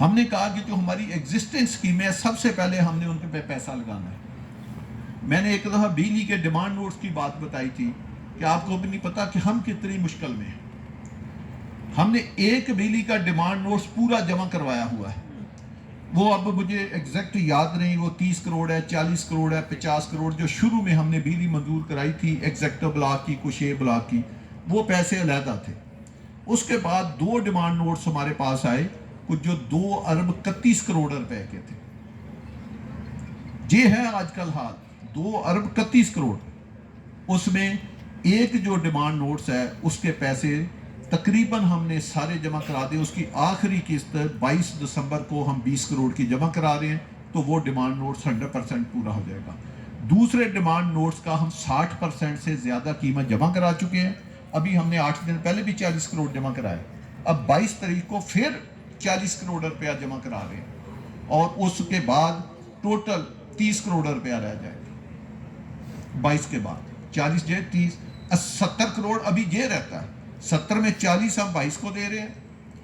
Speaker 1: ہم نے کہا کہ جو ہماری ایگزسٹنگ اسکیمیں ہیں سب سے پہلے ہم نے ان پہ پیسہ لگانا ہے. میں نے ایک دفعہ بجلی کے ڈیمانڈ نوٹس کی بات بتائی تھی کہ آپ کو بھی نہیں پتا کہ ہم کتنی مشکل میں ہیں. ہم نے ایک بجلی کا ڈیمانڈ نوٹس پورا جمع کروایا ہوا ہے. وہ اب مجھے ایگزیکٹ یاد نہیں، وہ 30 کروڑ ہے، 40 کروڑ ہے، 50 کروڑ جو شروع میں ہم نے بجلی منظور کرائی تھی ایگزیکٹو بلاک کی، کچھ اے بلاک کی، وہ پیسے علیحدہ تھے. اس کے بعد 2 ڈیمانڈ نوٹس ہمارے پاس آئے کچھ جو 2 ارب 31 کروڑ روپے کے تھے. یہ ہے آج کل حال، 2 ارب 31 کروڑ. اس میں ایک جو ڈیمانڈ نوٹس ہے اس کے پیسے تقریباً ہم نے سارے جمع کرا دے. اس کی آخری قسط 22 دسمبر کو ہم 20 کروڑ کی جمع کرا رہے ہیں، تو وہ ڈیمانڈ نوٹس 100% پورا ہو جائے گا. دوسرے ڈیمانڈ نوٹس کا ہم 60% سے زیادہ قیمت جمع کرا چکے ہیں. ابھی ہم نے 8 دن پہلے بھی 40 کروڑ جمع کرائے. اب 22 تاریخ کو پھر 40 کروڑ روپیہ جمع کرا رہے ہیں، اور اس کے بعد ٹوٹل 30 کروڑ روپیہ رہ جائے گا. 22 کے بعد 40 جے 30 70 کروڑ ابھی یہ رہتا ہے. 70 میں 40 ہم 22 کو دے رہے ہیں،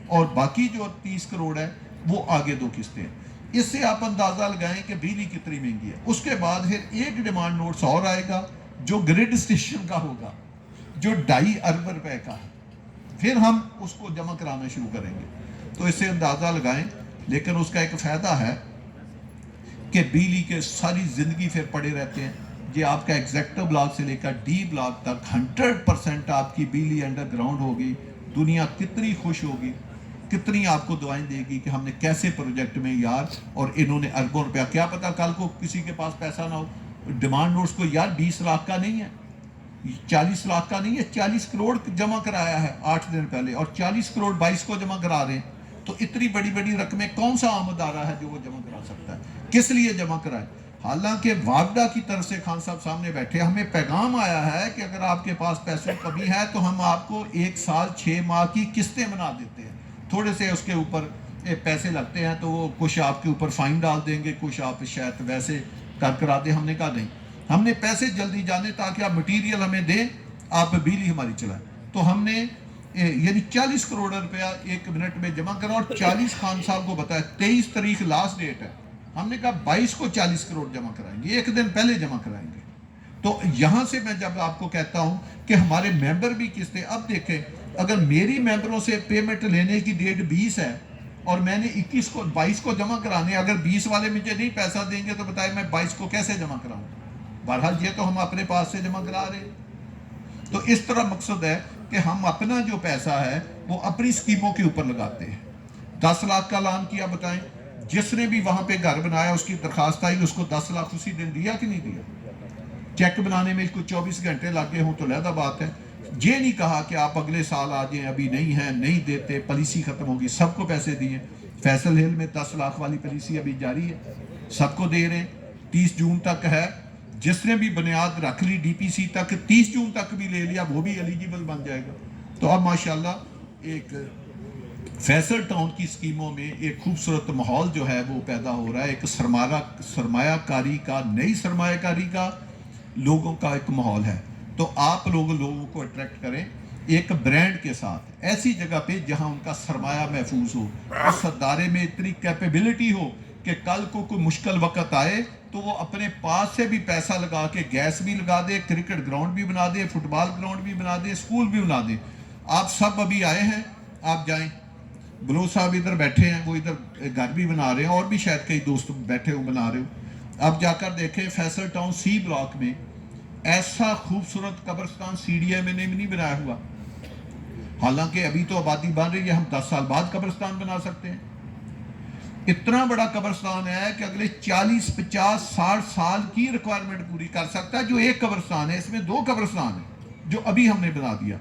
Speaker 1: اور باقی جو 30 کروڑ ہے وہ آگے 2 قسطیں ہیں. اس سے آپ اندازہ لگائیں کہ بجلی کتنی مہنگی ہے. اس کے بعد پھر ایک ڈیمانڈ نوٹس اور آئے گا جو گریڈ اسٹیشن کا ہوگا، جو 2.5 ارب روپے کا ہے. پھر ہم اس کو جمع کرانا شروع کریں گے. تو اس سے اندازہ لگائیں. لیکن اس کا ایک فائدہ ہے کہ بجلی کے ساری زندگی پھر پڑے رہتے ہیں. یہ آپ کا ایگزیکٹو بلاک سے لے کر ڈی بلاک تک 100% آپ کی بجلی انڈر گراؤنڈ ہوگی. دنیا کتنی خوش ہوگی، کتنی آپ کو دعائیں دے گی کہ ہم نے کیسے پروجیکٹ میں یار، اور انہوں نے اربوں روپیہ. کیا پتا کل کو کسی کے پاس پیسہ نہ ہو. ڈیمانڈ نوٹس کو یار 20 لاکھ کا نہیں ہے، 40 لاکھ کا نہیں ہے، 40 کروڑ جمع کرایا ہے 8 دن پہلے، اور 40 کروڑ 22 کو جمع کرا رہے ہیں. تو اتنی بڑی بڑی رقمیں کون سا آمد آ رہا ہے جو وہ جمع کرا سکتا ہے؟ کس لیے جمع کرائے؟ حالانکہ واگڈا کی طرف سے خان صاحب سامنے بیٹھے ہمیں پیغام آیا ہے کہ اگر آپ کے پاس پیسوں کمی ہے تو ہم آپ کو 1 سال 6 ماہ کی قسطیں بنا دیتے ہیں. تھوڑے سے اس کے اوپر پیسے لگتے ہیں تو وہ کچھ آپ کے اوپر فائن ڈال دیں گے، کچھ آپ شاید ویسے کرا دیں. ہم نے کہا نہیں، ہم نے پیسے جلدی جانے تاکہ آپ مٹیریل ہمیں دیں، آپ بجلی ہماری چلائیں. تو ہم نے یعنی 40 کروڑ روپیہ 1 منٹ میں جمع کرا، اور 40 خان صاحب کو بتایا 23 تاریخ لاسٹ ڈیٹ ہے. ہم نے کہا 22 کو 40 کروڑ جمع کرائیں گے، 1 دن پہلے جمع کرائیں گے. تو یہاں سے میں جب آپ کو کہتا ہوں کہ ہمارے ممبر بھی قسطیں، اب دیکھیں اگر میری ممبروں سے پیمنٹ لینے کی ڈیٹ 20 ہے اور میں نے 22 کو جمع کرانے، اگر 20 والے مجھے نہیں پیسہ دیں گے تو بتائیں میں 22 کو کیسے جمع کراؤں؟ بہرحال یہ تو ہم اپنے پاس سے جمع کرا رہے ہیں. تو اس طرح مقصد ہے کہ ہم اپنا جو پیسہ ہے وہ اپنی سکیموں کے اوپر لگاتے ہیں. 10 لاکھ کا اعلان کیا، بتائیں جس نے بھی وہاں پہ گھر بنایا اس کی درخواست آئی، اس کو 10 لاکھ اسی دن دیا کہ نہیں دیا؟ چیک بنانے میں اس کو 24 گھنٹے لگے ہوں تو علیحدہ بات ہے. یہ نہیں کہا کہ آپ اگلے سال آ جائیں، ابھی نہیں ہے، نہیں دیتے، پالیسی ختم ہوگی. سب کو پیسے دیے. فیصل ہل میں 10 لاکھ والی پالیسی ابھی جاری ہے، سب کو دے رہے ہیں. 30 جون تک ہے. جس نے بھی بنیاد رکھ لی ڈی پی سی تک، 30 جون تک بھی لے لیا، وہ بھی ایلیجیبل بن جائے گا. تو اب ماشاءاللہ ایک فیصل ٹاؤن کی سکیموں میں ایک خوبصورت ماحول جو ہے وہ پیدا ہو رہا ہے. ایک سرمایہ کاری کا، نئی سرمایہ کاری کا، لوگوں کا ایک ماحول ہے. تو آپ لوگوں کو اٹریکٹ کریں ایک برانڈ کے ساتھ، ایسی جگہ پہ جہاں ان کا سرمایہ محفوظ ہو، اس ادارے میں اتنی کیپیبلٹی ہو کہ کل کو کوئی مشکل وقت آئے تو وہ اپنے پاس سے بھی پیسہ لگا کے گیس بھی لگا دے، کرکٹ گراؤنڈ بھی بنا دے، فٹ بال گراؤنڈ بھی بنا دے، اسکول بھی بنا دے. آپ سب ابھی آئے ہیں، آپ جائیں. بلوچ صاحب ادھر بیٹھے ہیں، وہ ادھر گھر بھی بنا رہے ہیں، اور بھی شاید کئی دوست بیٹھے ہو بنا رہے ہو. آپ جا کر دیکھیں فیصل ٹاؤن سی بلاک میں ایسا خوبصورت قبرستان سی ڈی ایم نے نہیں بنایا ہوا. حالانکہ ابھی تو آبادی بن رہی ہے، ہم 10 سال بعد قبرستان بنا سکتے ہیں. اتنا بڑا قبرستان ہے کہ اگلے 40 50 60 سال کی ریکوائرمنٹ پوری کر سکتا ہے. جو ایک قبرستان ہے، اس میں 2 قبرستان ہیں جو ابھی ہم نے بنا دیا.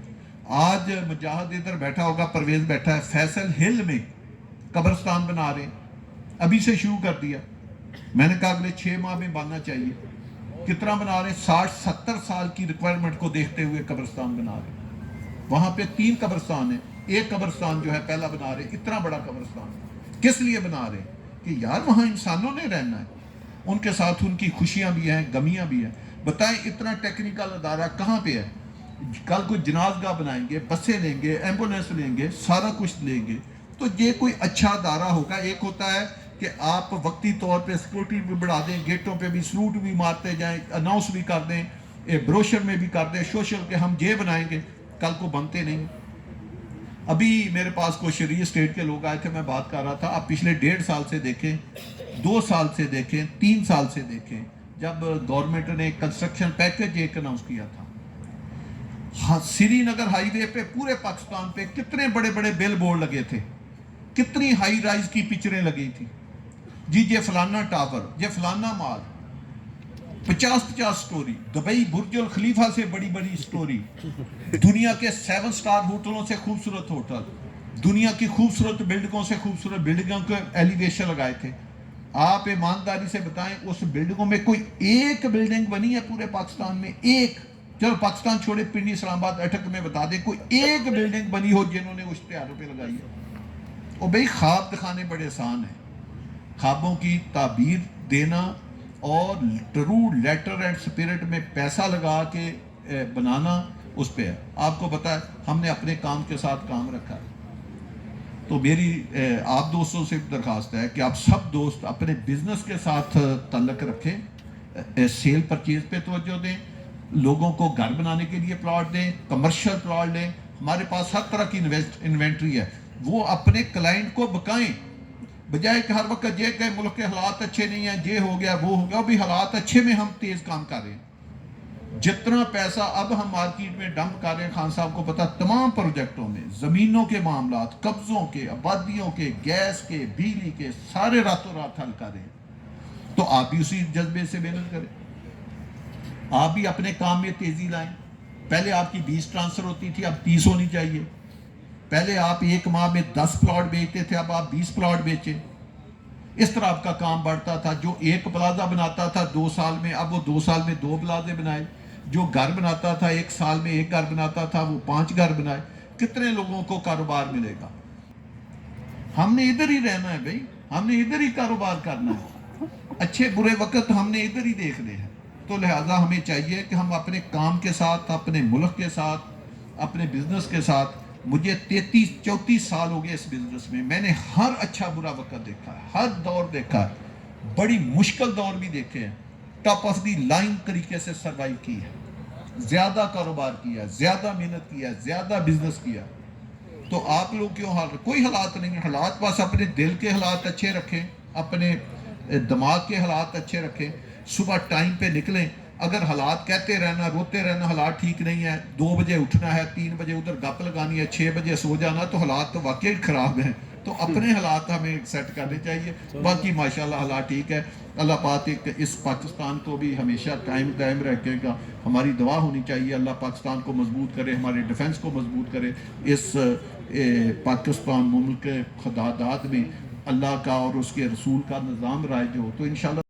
Speaker 1: آج مجاہد ادھر بیٹھا ہوگا، پرویز بیٹھا ہے، فیصل ہل میں قبرستان بنا رہے ہیں، ابھی سے شروع کر دیا. میں نے کہا اگلے 6 ماہ میں بننا چاہیے. کتنا بنا رہے ہیں؟ 60 70 سال کی ریکوائرمنٹ کو دیکھتے ہوئے قبرستان بنا رہے ہیں. وہاں پہ 3 قبرستان ہیں، ایک قبرستان جو ہے پہلا بنا رہے ہیں. اتنا بڑا قبرستان کس لیے بنا رہے ہیں؟ کہ یار وہاں انسانوں نے رہنا ہے، ان کے ساتھ ان کی خوشیاں بھی ہیں، غمیاں بھی ہیں. بتائیں اتنا ٹیکنیکل ادارہ کہاں پہ ہے؟ کل کو جنازگاہ بنائیں گے، بسیں لیں گے، ایمبولینس لیں گے، سارا کچھ لیں گے. تو یہ کوئی اچھا ادارہ ہوگا. ایک ہوتا ہے کہ آپ وقتی طور پہ سیکورٹی بھی بڑھا دیں, گیٹوں پہ بھی سلوٹ بھی مارتے جائیں, اناؤنس بھی کر دیں, بروشر میں بھی کر دیں سوشل کے ہم یہ بنائیں گے, کل کو بنتے نہیں. ابھی میرے پاس کچھ شریع اسٹیٹ کے لوگ آئے تھے, میں بات کر رہا تھا, آپ پچھلے 1.5 سال سے دیکھیں, 2 سال سے دیکھیں, 3 سال سے دیکھیں, جب گورنمنٹ نے کنسٹرکشن پیکج ایک اناؤنس کیا تھا, سری نگر ہائی وے پہ پورے پاکستان پہ کتنے بڑے بڑے بل بورڈ لگے تھے, کتنی ہائی رائز کی پکچریں لگی تھی, جی یہ فلانا ٹاور, یہ فلانا مال, 50 سٹوری, دبئی برج الخلیفہ سے بڑی بڑی سٹوری, دنیا کے 7 سٹار ہوٹلوں سے خوبصورت ہوٹل, دنیا کی خوبصورت بلڈنگوں سے خوبصورت بلڈنگوں کے ایلیویشن لگائے تھے. آپ ایمانداری سے بتائیں اس بلڈنگوں میں کوئی ایک بلڈنگ بنی ہے پورے پاکستان میں؟ ایک, چلو پاکستان چھوڑے, پنڈی, اسلام آباد, اٹک میں بتا دیں کوئی ایک بلڈنگ بنی ہو جنہوں نے اشتہاروں پہ لگائی ہے؟ اور بھئی خواب دکھانے بڑے آسان ہیں, خوابوں کی تعبیر دینا اور ٹرو لیٹر اینڈ سپیرٹ میں پیسہ لگا کے بنانا اس پہ ہے. آپ کو پتا ہے ہم نے اپنے کام کے ساتھ کام رکھا ہے. تو میری آپ دوستوں سے درخواست ہے کہ آپ سب دوست اپنے بزنس کے ساتھ تعلق رکھیں, سیل پرچیز پہ توجہ دیں, لوگوں کو گھر بنانے کے لیے پلاٹ دیں, کمرشل پلاٹ لیں. ہمارے پاس ہر طرح کی انوینٹری ہے, وہ اپنے کلائنٹ کو بکائیں, بجائے کہ ہر وقت یہ کہ ملک کے حالات اچھے نہیں ہیں, یہ ہو گیا وہ ہو گیا. بھی حالات اچھے میں ہم تیز کام کر رہے ہیں. جتنا پیسہ اب ہم مارکیٹ میں ڈمپ کر رہے ہیں, خان صاحب کو پتا, تمام پروجیکٹوں میں زمینوں کے معاملات, قبضوں کے, آبادیوں کے, گیس کے, بجلی کے, سارے راتوں رات حل کر رہے ہیں. تو آپ بھی اسی جذبے سے محنت کریں, آپ بھی اپنے کام میں تیزی لائیں. پہلے آپ کی 20 ٹرانسفر ہوتی تھی, اب 30 ہونی چاہیے. پہلے آپ ایک ماہ میں 10 پلاٹ بیچتے تھے, اب آپ 20 پلاٹ بیچیں. اس طرح آپ کا کام بڑھتا تھا. جو ایک پلازہ بناتا تھا 2 سال میں, اب وہ 2 سال میں 2 پلازے بنائے. جو گھر بناتا تھا 1 سال میں 1 گھر بناتا تھا, وہ 5 گھر بنائے. کتنے لوگوں کو کاروبار ملے گا؟ ہم نے ادھر ہی رہنا ہے بھائی, ہم نے ادھر ہی کاروبار کرنا ہے. اچھے برے وقت ہم نے ادھر ہی دیکھنے ہیں. تو لہٰذا ہمیں چاہیے کہ ہم اپنے کام کے ساتھ, اپنے ملک کے ساتھ, اپنے بزنس کے ساتھ, مجھے 33-34 سال ہو گئے اس بزنس میں, میں نے ہر اچھا برا وقت دیکھا ہے, ہر دور دیکھا ہے, بڑی مشکل دور بھی دیکھے ہیں, ٹاپ آف دی لائن طریقے سے سروائیو کی ہے, زیادہ کاروبار کیا, زیادہ محنت کیا, زیادہ بزنس کیا. تو آپ لوگ کیوں کوئی حالات نہیں ہیں. حالات بس اپنے دل کے حالات اچھے رکھیں, اپنے دماغ کے حالات اچھے رکھیں, صبح ٹائم پہ نکلیں. اگر حالات کہتے رہنا, روتے رہنا حالات ٹھیک نہیں ہے, 2 بجے اٹھنا ہے, 3 بجے ادھر گپ لگانی ہے, 6 بجے سو جانا, تو حالات تو واقعی خراب ہیں. تو اپنے حالات ہمیں سیٹ کرنے چاہیے. باقی ماشاءاللہ حالات ٹھیک ہے. اللہ پاک اس پاکستان کو بھی ہمیشہ قائم رکھے گا. ہماری دعا ہونی چاہیے, اللہ پاکستان کو مضبوط کرے, ہمارے ڈیفنس کو مضبوط کرے. اس پاکستان ملک کے خدادات میں اللہ کا اور اس کے رسول کا نظام رائج ہو, تو انشاءاللہ